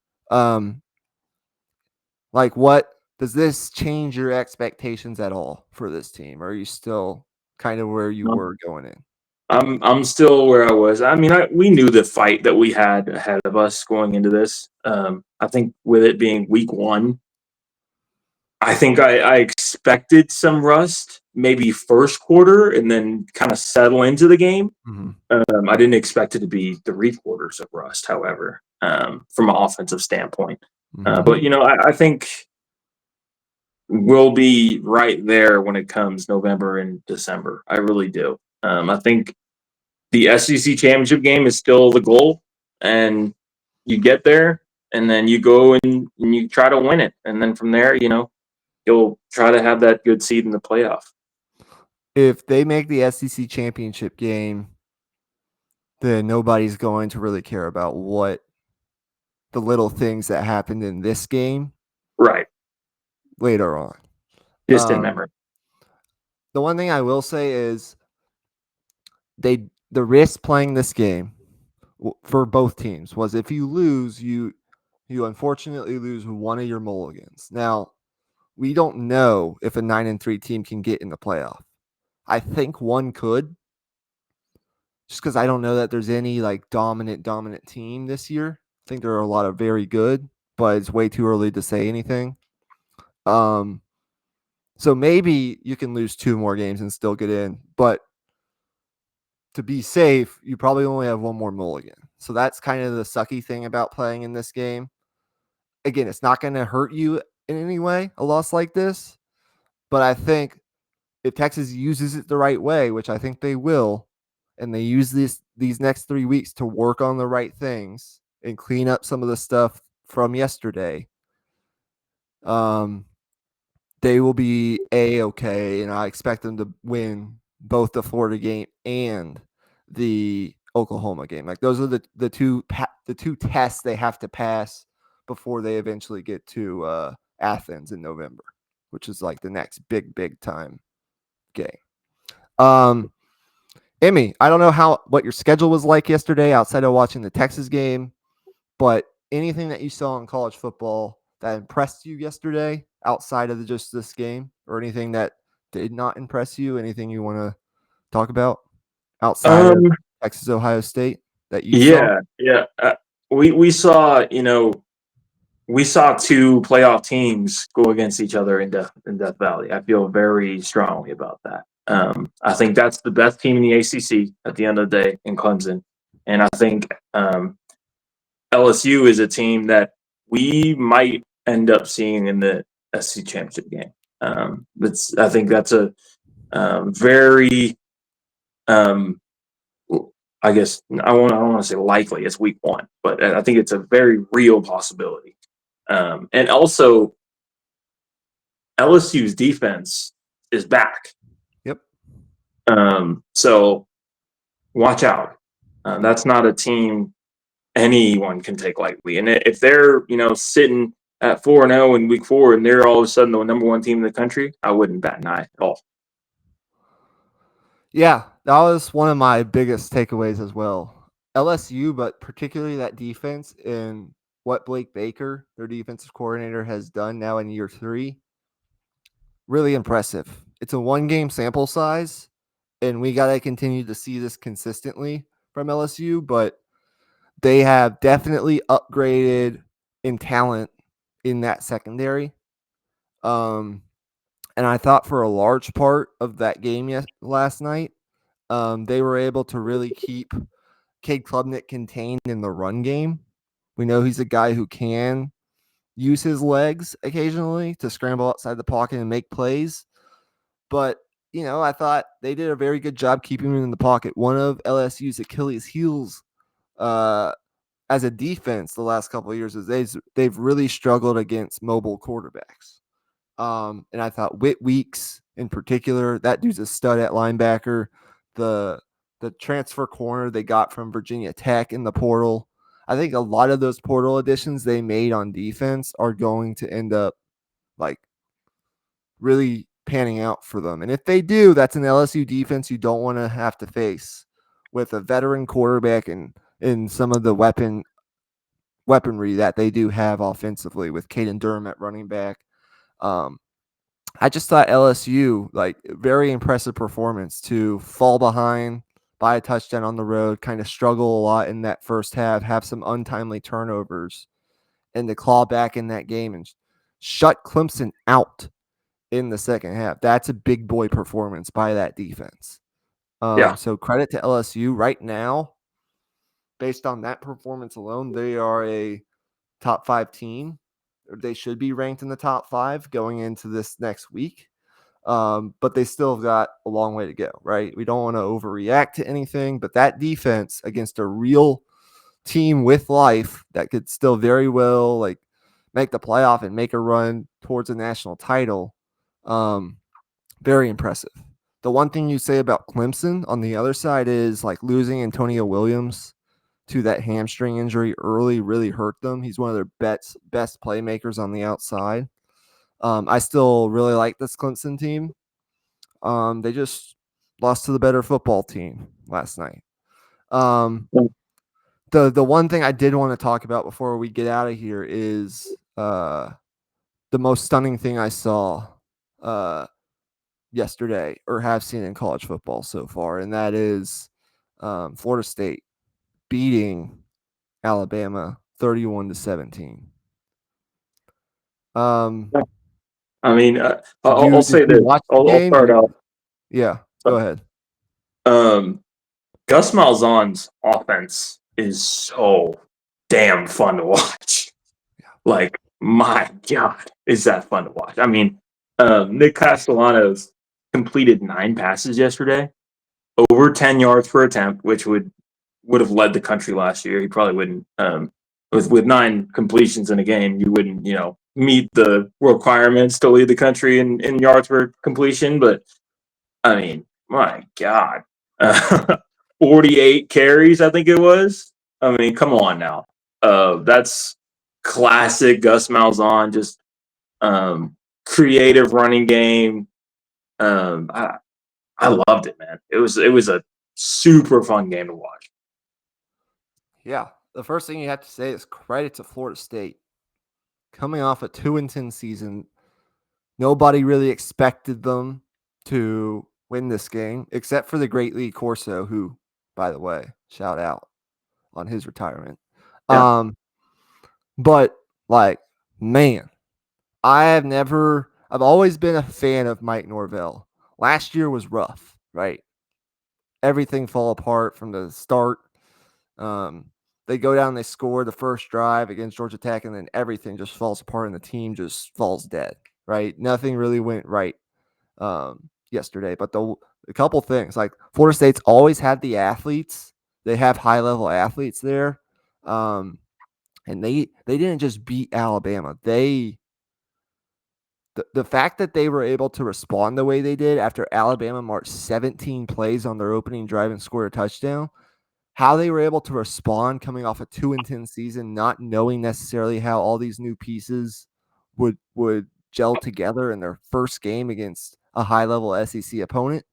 Like what does this change your expectations at all for this team? Or are you still kind of where you were going in? I'm still where I was. I mean, we knew the fight that we had ahead of us going into this. I think with it being week 1, I think I expected some rust, maybe first quarter, and then kind of settle into the game. Mm-hmm. I didn't expect it to be 3 quarters of rust, however, from an offensive standpoint. Mm-hmm. But I think we'll be right there when it comes November and December. I really do. I think the SEC championship game is still the goal, and you get there, and then you go and you try to win it, and then from there, you'll try to have that good seed in the playoff. If they make the SEC championship game, then nobody's going to really care about what the little things that happened in this game Right. later on. Distant memory. The one thing I will say is the risk playing this game for both teams was if you lose, you unfortunately lose one of your mulligans. Now, we don't know if a 9-3 team can get in the playoff. I think one could, just because I don't know that there's any like dominant team this year. I think there are a lot of very good, but it's way too early to say anything. So maybe you can lose 2 more games and still get in, but to be safe, you probably only have one more mulligan. So that's kind of the sucky thing about playing in this game. Again, it's not going to hurt you in any way, a loss like this, but I think if Texas uses it the right way, which I think they will, and they use these next 3 weeks to work on the right things and clean up some of the stuff from yesterday, um, they will be okay, and I expect them to win both the Florida game and the Oklahoma game. Like those are the two tests they have to pass before they eventually get to Athens in November, which is like the next big time game. Um, Emmy, I don't know what your schedule was like yesterday outside of watching the Texas game, but anything that you saw in college football that impressed you yesterday outside of just this game, or anything that did not impress you? Anything you want to talk about outside of Um, Texas Ohio State that you saw? yeah. We saw, we saw two playoff teams go against each other in Death Valley. I feel very strongly about that. I think that's the best team in the ACC at the end of the day in Clemson, and I think LSU is a team that we might end up seeing in the SC championship game. I think that's a very um, I guess I don't want to say likely. It's week one, but I think it's a very real possibility. And also, LSU's defense is back. Yep. So watch out. That's not a team anyone can take lightly. And if they're sitting at 4-0 in week four and they're all of a sudden the number one team in the country, I wouldn't bat an eye at all. Yeah, that was one of my biggest takeaways as well. LSU, but particularly that defense and what Blake Baker, their defensive coordinator, has done now in year 3, really impressive. It's a 1-game sample size, and we got to continue to see this consistently from LSU, but they have definitely upgraded in talent in that secondary. Um, and I thought for a large part of that game last night, they were able to really keep Cade Klubnik contained in the run game. We know he's a guy who can use his legs occasionally to scramble outside the pocket and make plays. But, I thought they did a very good job keeping him in the pocket. One of LSU's Achilles heels as a defense the last couple of years is they've really struggled against mobile quarterbacks. And I thought Whit Weeks in particular, that dude's a stud at linebacker. The the transfer corner they got from Virginia Tech in the portal. I think a lot of those portal additions they made on defense are going to end up like really panning out for them. And if they do, that's an LSU defense you don't want to have to face with a veteran quarterback and in some of the weaponry that they do have offensively with Caden Durham at running back. Um, I just thought LSU, like, very impressive performance to fall behind by a touchdown on the road, kind of struggle a lot in that first half, have some untimely turnovers, and to claw back in that game and shut Clemson out in the second half. That's a big boy performance by that defense. Yeah. So credit to LSU right now. Based on that performance alone, they are a top 5 team. They should be ranked in the top 5 going into this next week. But they still have got a long way to go, right? We don't want to overreact to anything, but that defense against a real team with life that could still very well like make the playoff and make a run towards a national title, very impressive. The one thing you say about Clemson on the other side is like losing Antonio Williams to that hamstring injury early really hurt them. He's one of their best playmakers on the outside. I still really like this Clemson team. They just lost to the better football team last night. Um, the one thing I did want to talk about before we get out of here is the most stunning thing I saw uh, yesterday or have seen in college football so far, and that is Florida State beating Alabama 31-17. Um, I mean, Did I'll you did say you this. watch the I'll game? start out. Yeah, go ahead. Um, Gus Malzahn's offense is so damn fun to watch. Like, my God, is that fun to watch? I mean, Nick Castellanos completed 9 passes yesterday, over 10 yards per attempt, which would have led the country last year. He probably wouldn't. With 9 completions in a game, you wouldn't, meet the requirements to lead the country in yards per completion. But I mean, my God, 48 carries, I think it was. I mean, come on now. That's classic Gus Malzahn, just creative running game. Um, I, I loved it, man. It was a super fun game to watch. Yeah, the first thing you have to say is credit to Florida State. Coming off a 2-10 season, nobody really expected them to win this game, except for the great Lee Corso, who, by the way, shout out on his retirement. Yeah, But like, man, I've always been a fan of Mike Norvell. Last year was rough, right? Everything fell apart from the start. Um, they go down, they score the first drive against Georgia Tech, and then everything just falls apart and the team just falls dead, right? Nothing really went right yesterday. But a couple things, like Florida State's always had the athletes. They have high level athletes there. And they didn't just beat Alabama. The fact that they were able to respond the way they did after Alabama marched 17 plays on their opening drive and scored a touchdown, how they were able to respond coming off a 2-10 season, not knowing necessarily how all these new pieces would gel together in their first game against a high level SEC opponent,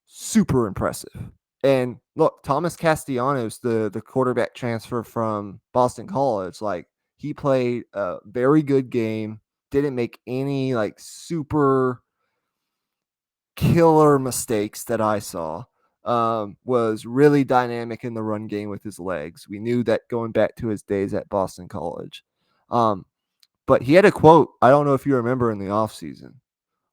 super impressive. And look, Thomas Castellanos, the quarterback transfer from Boston College, like he played a very good game, didn't make any like super killer mistakes that I saw. Was really dynamic in the run game with his legs. We knew that going back to his days at Boston College. But he had a quote, I don't know if you remember in the offseason,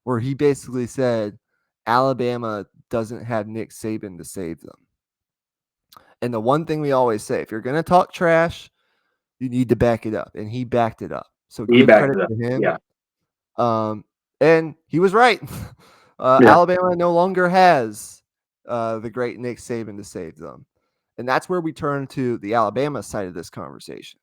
where he basically said, Alabama doesn't have Nick Saban to save them. And the one thing we always say, if you're going to talk trash, you need to back it up. And he backed it up. So he give backed credit it up. to him. Yeah, And he was right. yeah, Alabama no longer has the great Nick Saban to save them. And that's where we turn to the Alabama side of this conversation.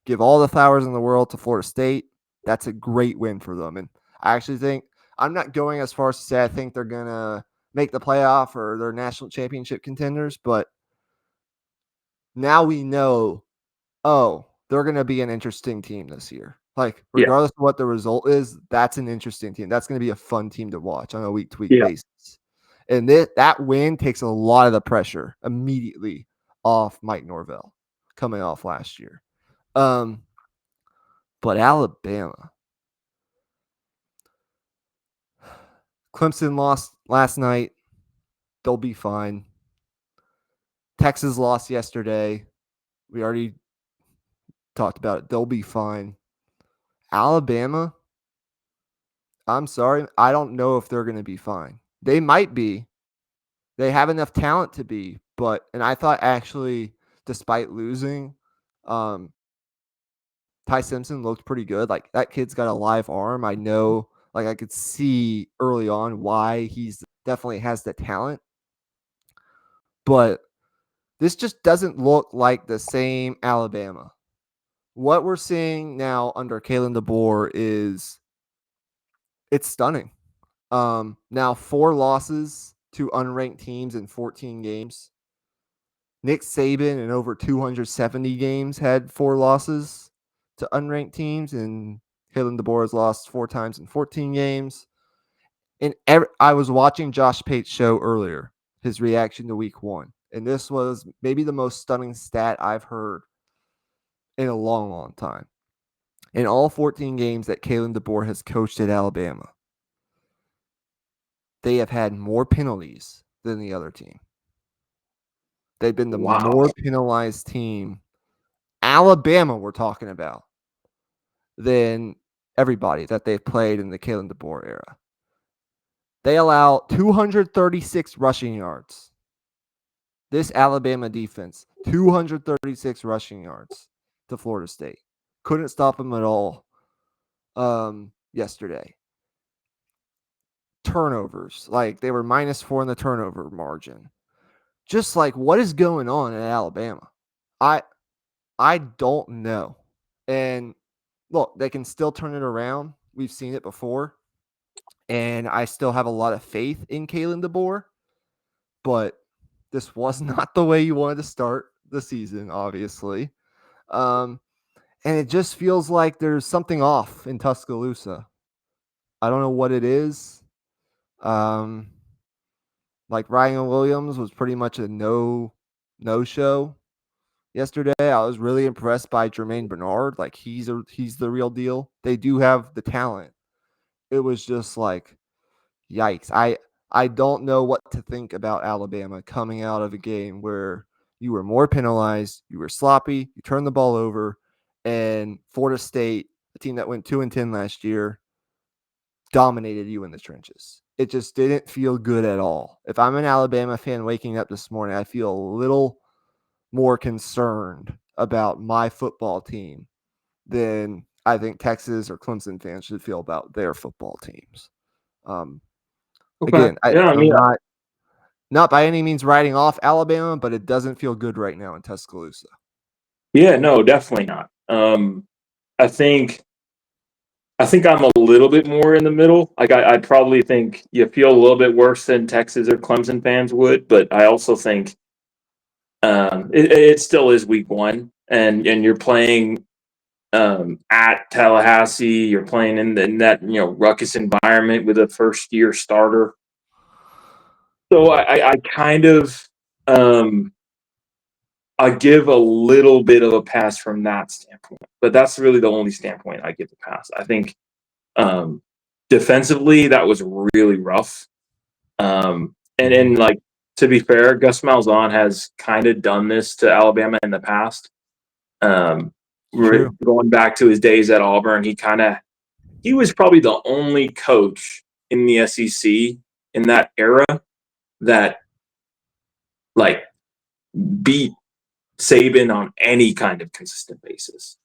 Give all the flowers in the world to Florida State. That's a great win for them. And I actually think I'm not going as far as to say I think they're going to make the playoff or they're national championship contenders, but now we know, oh, they're going to be an interesting team this year. Like, yeah, regardless of what the result is, that's an interesting team. That's going to be a fun team to watch on a week to week yeah. basis. And that win takes a lot of the pressure immediately off Mike Norvell coming off last year. But Alabama, Clemson lost last night. They'll be fine. Texas lost yesterday. We already talked about it. They'll be fine. Alabama, I'm sorry. I don't know if they're going to be fine. They might be. They have enough talent to be, and I thought actually, despite losing, um, Ty Simpson looked pretty good. Like that kid's got a live arm. I know, like I could see early on why he's definitely has the talent, but this just doesn't look like the same Alabama. What we're seeing now under Kalen DeBoer is it's stunning. Now 4 losses to unranked teams in 14 games. Nick Saban in over 270 games had 4 losses to unranked teams, and Kalen DeBoer has lost 4 times in 14 games. And I was watching Josh Pate's show earlier, his reaction to week 1, and this was maybe the most stunning stat I've heard in a long, long time. In all 14 games that Kalen DeBoer has coached at Alabama, they have had more penalties than the other team. They've been the Wow. more penalized team, Alabama we're talking about, than everybody that they've played in the Kalen DeBoer era. They allow 236 rushing yards. This Alabama defense, 236 rushing yards to Florida State. Couldn't stop them at all yesterday. Turnovers, like they were -4 in the turnover margin. Just like what is going on in Alabama? I don't know. And look, they can still turn it around. We've seen it before. And I still have a lot of faith in Kalen DeBoer, but this was not the way you wanted to start the season, obviously. And it just feels like there's something off in Tuscaloosa. I don't know what it is. Like Ryan Williams was pretty much a no show yesterday. I was really impressed by Jermaine Bernard. Like he's the real deal. They do have the talent. It was just like, yikes. I don't know what to think about Alabama coming out of a game where you were more penalized, you were sloppy, you turned the ball over, and Florida State, a team that went 2-10 last year, dominated you in the trenches. It just didn't feel good at all. If I'm an Alabama fan waking up this morning, I feel a little more concerned about my football team than I think Texas or Clemson fans should feel about their football teams. Okay. Again, Yeah, I I'm mean, not by any means writing off Alabama, but it doesn't feel good right now in Tuscaloosa. yeah, no, definitely not. I think I'm a little bit more in the middle. Like I probably think you feel a little bit worse than Texas or Clemson fans would, but I also think it still is week one, and you're playing at Tallahassee. You're playing in that ruckus environment with a first year starter. So I kind of I give a little bit of a pass from that standpoint, but that's really the only standpoint I give a pass. I think defensively that was really rough, and like to be fair, Gus Malzahn has kind of done this to Alabama in the past. True. Going back to his days at Auburn, he was probably the only coach in the SEC in that era that like beat Saban on any kind of consistent basis.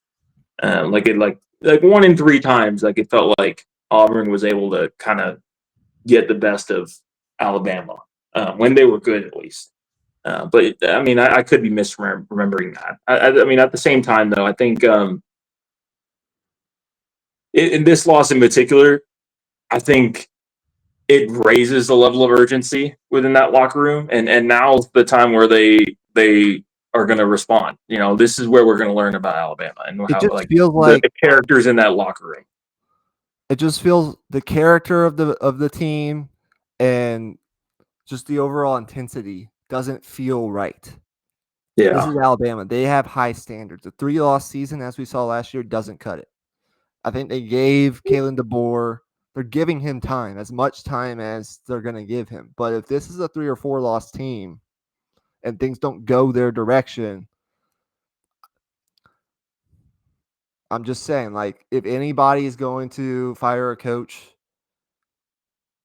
Like 1 in 3 times, like it felt like Auburn was able to kind of get the best of Alabama when they were good, at least. But I mean, I could be misremembering that. I mean, at the same time, though, I think in this loss in particular, I think it raises the level of urgency within that locker room, and now's the time where they are going to respond. This is where we're going to learn about Alabama and It how just like feels the like characters in that locker room. it just feels the character of the team and just the overall intensity doesn't feel right. This Yeah, is Alabama. They have high standards. A 3-loss season, as we saw last year, doesn't cut it. I think they gave Kalen DeBoer, they're giving him time, as much time as they're going to give him. But if this is a 3 or 4-loss team and things don't go their direction, I'm just saying, like, if anybody is going to fire a coach,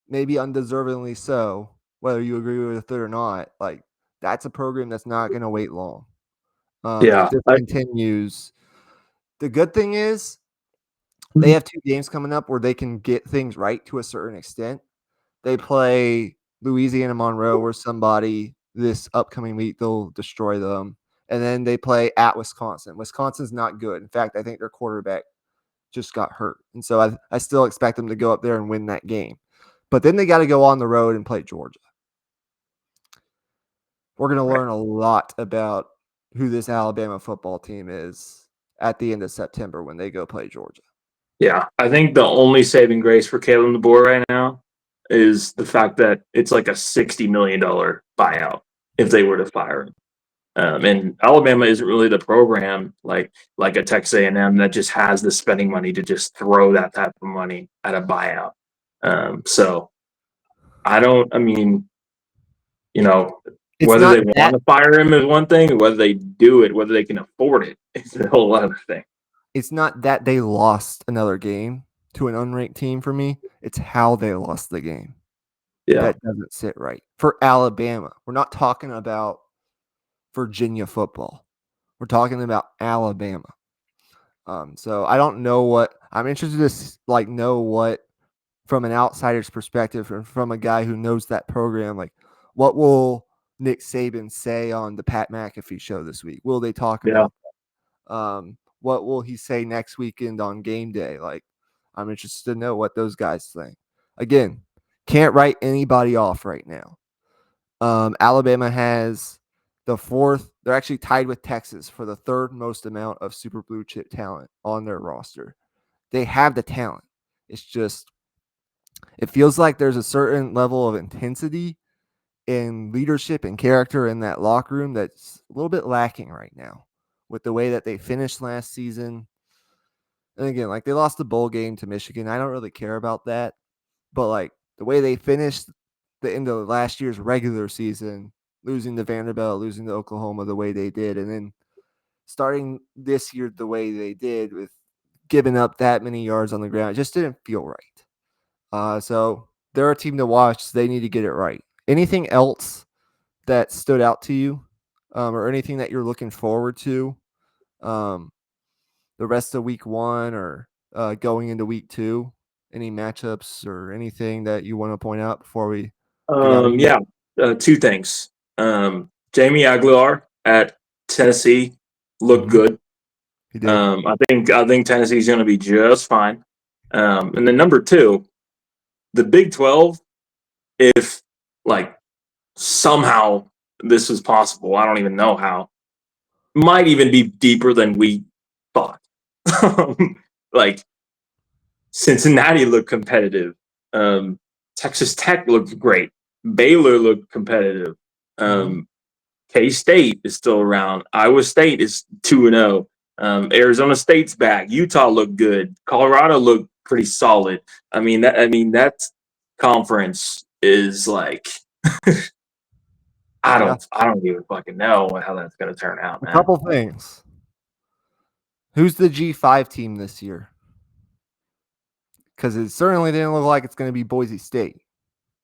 maybe undeservingly so, whether you agree with it or not, like, that's a program that's not going to wait long. If yeah, this continues, the good thing is they have 2 games coming up where they can get things right to a certain extent. They play Louisiana Monroe or somebody this upcoming week. They'll destroy them. And then they play at Wisconsin. Wisconsin's not good. In fact, I think their quarterback just got hurt. And so I still expect them to go up there and win that game. But then they got to go on the road and play Georgia. We're going to learn a lot about who this Alabama football team is at the end of September when they go play Georgia. yeah. I think the only saving grace for Kalen DeBoer right now is the fact that it's like a $60 million buyout if they were to fire him. And Alabama isn't really the program like a Texas A&M that just has the spending money to just throw that type of money at a buyout. So I mean, It's whether not they want that to fire him is one thing, whether they do it, whether they can afford it is a whole other thing. it's not that they lost another game. to an unranked team for me. It's how they lost the game Yeah. that doesn't sit right. For Alabama, we're not talking about Virginia football. We're talking about Alabama. So I don't know what I'm interested to know what from an outsider's perspective and from a guy who knows that program, like what will Nick Saban say on the Pat McAfee show this week? Will they talk Yeah. about what will he say next weekend on game day? Like, I'm interested to know what those guys think. Again, can't write anybody off right now. Alabama has the fourth. They're actually tied with Texas for the third most amount of super blue chip talent on their roster. They have the talent. It's just, it feels like there's a certain level of intensity and leadership and character in that locker room that's a little bit lacking right now with the way that they finished last season. And again, like they lost the bowl game to Michigan. I don't really care about that. But like the way they finished the end of last year's regular season, losing to Vanderbilt, losing to Oklahoma the way they did, and then starting this year the way they did with giving up that many yards on the ground, it just didn't feel right. So they're a team to watch. They need to get it right. Anything else that stood out to you, or anything that you're looking forward to, um, the rest of week one or going into week two? Any matchups or anything that you want to point out before we get out of here? Yeah. Two things. Jamie Aguilar at Tennessee looked Mm-hmm. good. He did. I think Tennessee's going to be just fine. And then number two, the Big 12. If like somehow this was possible, I don't even know how. Might even be deeper than we thought. Like Cincinnati looked competitive. Texas Tech looked great. Baylor looked competitive. Mm-hmm. K State is still around. Iowa State is 2-0. Arizona State's back. Utah looked good. Colorado looked pretty solid. That conference is like Yeah. I don't even fucking know how that's gonna turn out, A man. couple things. Who's the G5 team this year? Because it certainly didn't look like it's going to be Boise State.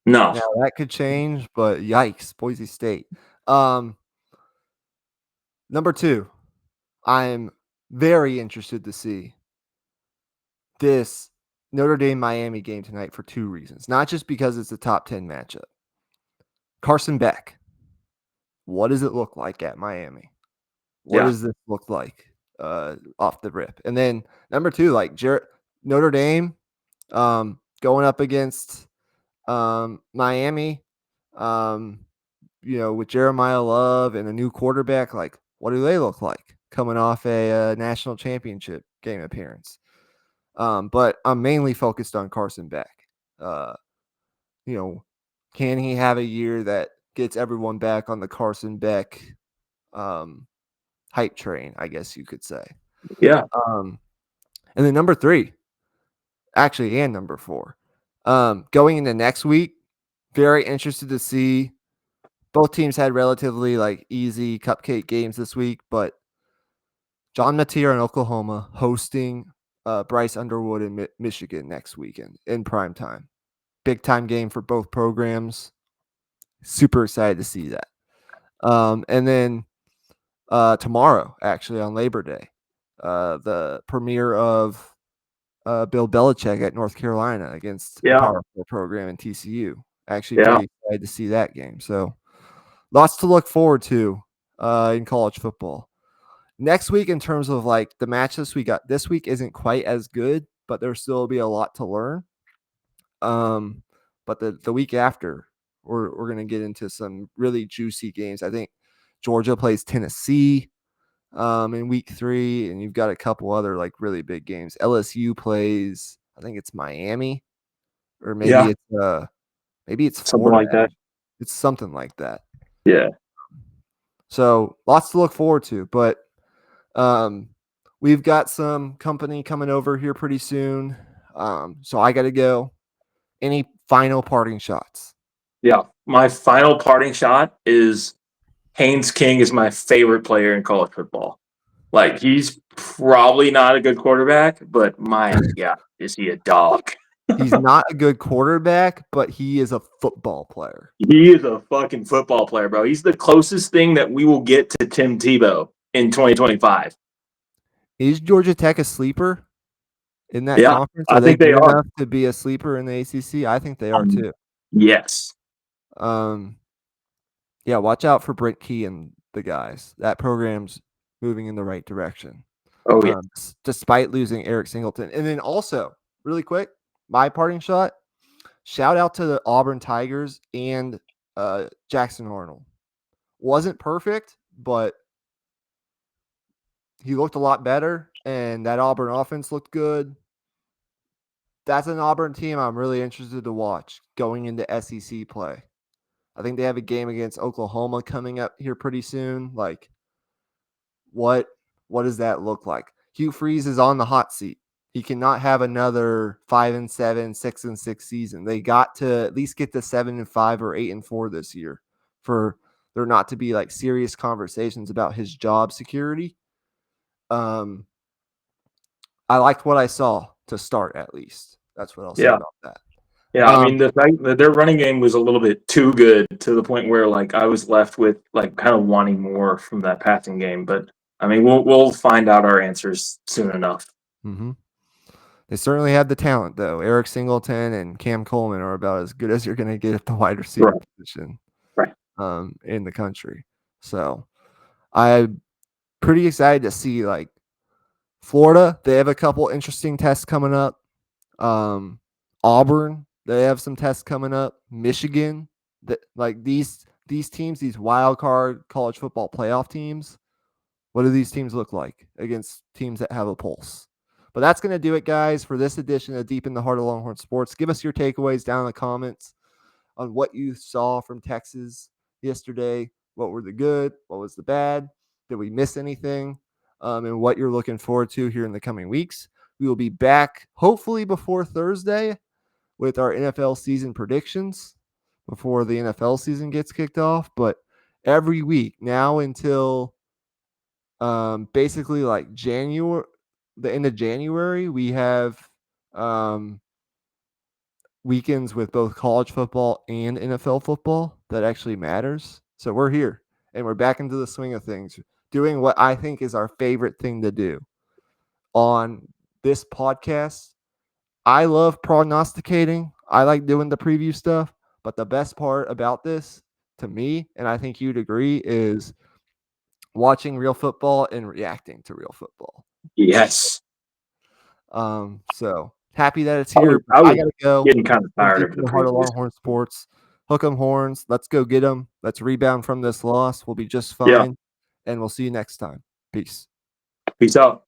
No. Now that could change, but yikes, Boise State. Um, Number two, I'm very interested to see this Notre Dame Miami game tonight for two reasons. Not just because it's a top 10 matchup. Carson Beck, what does it look like at Miami? What Yeah. does this look like off the rip? And then number two, like Notre Dame going up against Miami, with Jeremiah Love and a new quarterback, like what do they look like coming off a national championship game appearance? But I'm mainly focused on Carson Beck. Uh, you know, can he have a year that gets everyone back on the Carson Beck um, hype train? I guess you could say. Yeah. And then number three, actually, and number four, going into next week, very interested to see. Both teams had relatively like easy cupcake games this week, but John Mateer in Oklahoma hosting Bryce Underwood in Michigan next weekend in prime time. Big time game for both programs. Super excited to see that. And then tomorrow, actually on Labor Day, the premiere of Bill Belichick at North Carolina against a Yeah. Power 4 program in TCU. Actually, Yeah. pretty excited to see that game. So lots to look forward to in college football. Next week, in terms of like the matches we got this week, isn't quite as good, but there still be a lot to learn. But the week after, we're gonna get into some really juicy games. I think Georgia plays Tennessee in week 3, and you've got a couple other like really big games. LSU plays, I think it's Miami, or Yeah. maybe it's Something Florida. like that. It's something like that. Yeah. So lots to look forward to, but we've got some company coming over here pretty soon. So I got to go. Any final parting shots? Yeah. My final parting shot is Haynes King is my favorite player in college football. Like he's probably not a good quarterback, but my God. is he a dog? He's not a good quarterback, but he is a football player. He is a fucking football player, bro. He's the closest thing that we will get to Tim Tebow in 2025. Is Georgia Tech a sleeper in that Yeah, conference? Are I they think they good are. enough to be a sleeper in the ACC? I think they are too. Yes. Yeah, watch out for Brent Key and the guys. That program's moving in the right direction. Oh, yeah. Despite losing Eric Singleton. And then also, really quick, my parting shot, shout out to the Auburn Tigers and Jackson Arnold. Wasn't perfect, but he looked a lot better, and that Auburn offense looked good. That's an Auburn team I'm really interested to watch going into SEC play. I think they have a game against Oklahoma coming up here pretty soon. Like, what does that look like? Hugh Freeze is on the hot seat. He cannot have another 5-7, 6-6 season. They got to at least get to 7-5 or 8-4 this year for there not to be like serious conversations about his job security. I liked what I saw to start, at least. That's what I'll say about that. Yeah, I mean, the fact that their running game was a little bit too good to the point where, like, I was left with, like, kind of wanting more from that passing game. But, I mean, we'll find out our answers soon enough. Mm-hmm. They certainly have the talent, though. Eric Singleton and Cam Coleman are about as good as you're going to get at the wide receiver position in the country. So I'm pretty excited to see, like, Florida. They have a couple interesting tests coming up. Auburn, they have some tests coming up. Michigan, that like these teams, these wild card college football playoff teams. What do these teams look like against teams that have a pulse? But that's going to do it, guys, for this edition of Deep in the Heart of Longhorn Sports. Give us your takeaways down in the comments on what you saw from Texas yesterday. What were the good? What was the bad? Did we miss anything? And what you're looking forward to here in the coming weeks. We will be back hopefully before Thursday with our NFL season predictions before the NFL season gets kicked off. But every week now until basically like January, the end of January, we have weekends with both college football and NFL football that actually matters. So we're here and we're back into the swing of things, doing what I think is our favorite thing to do on this podcast. I love prognosticating. I like doing the preview stuff, but the best part about this to me, and I think you'd agree, is watching real football and reacting to real football. Yes. So happy that it's here. I was gotta go. getting kind of tired Deep of in the the Heart of previews. Longhorn Sports. Hook 'em horns. Let's go get them. Let's rebound from this loss. We'll be just fine. Yeah. And we'll see you next time. Peace. Peace out.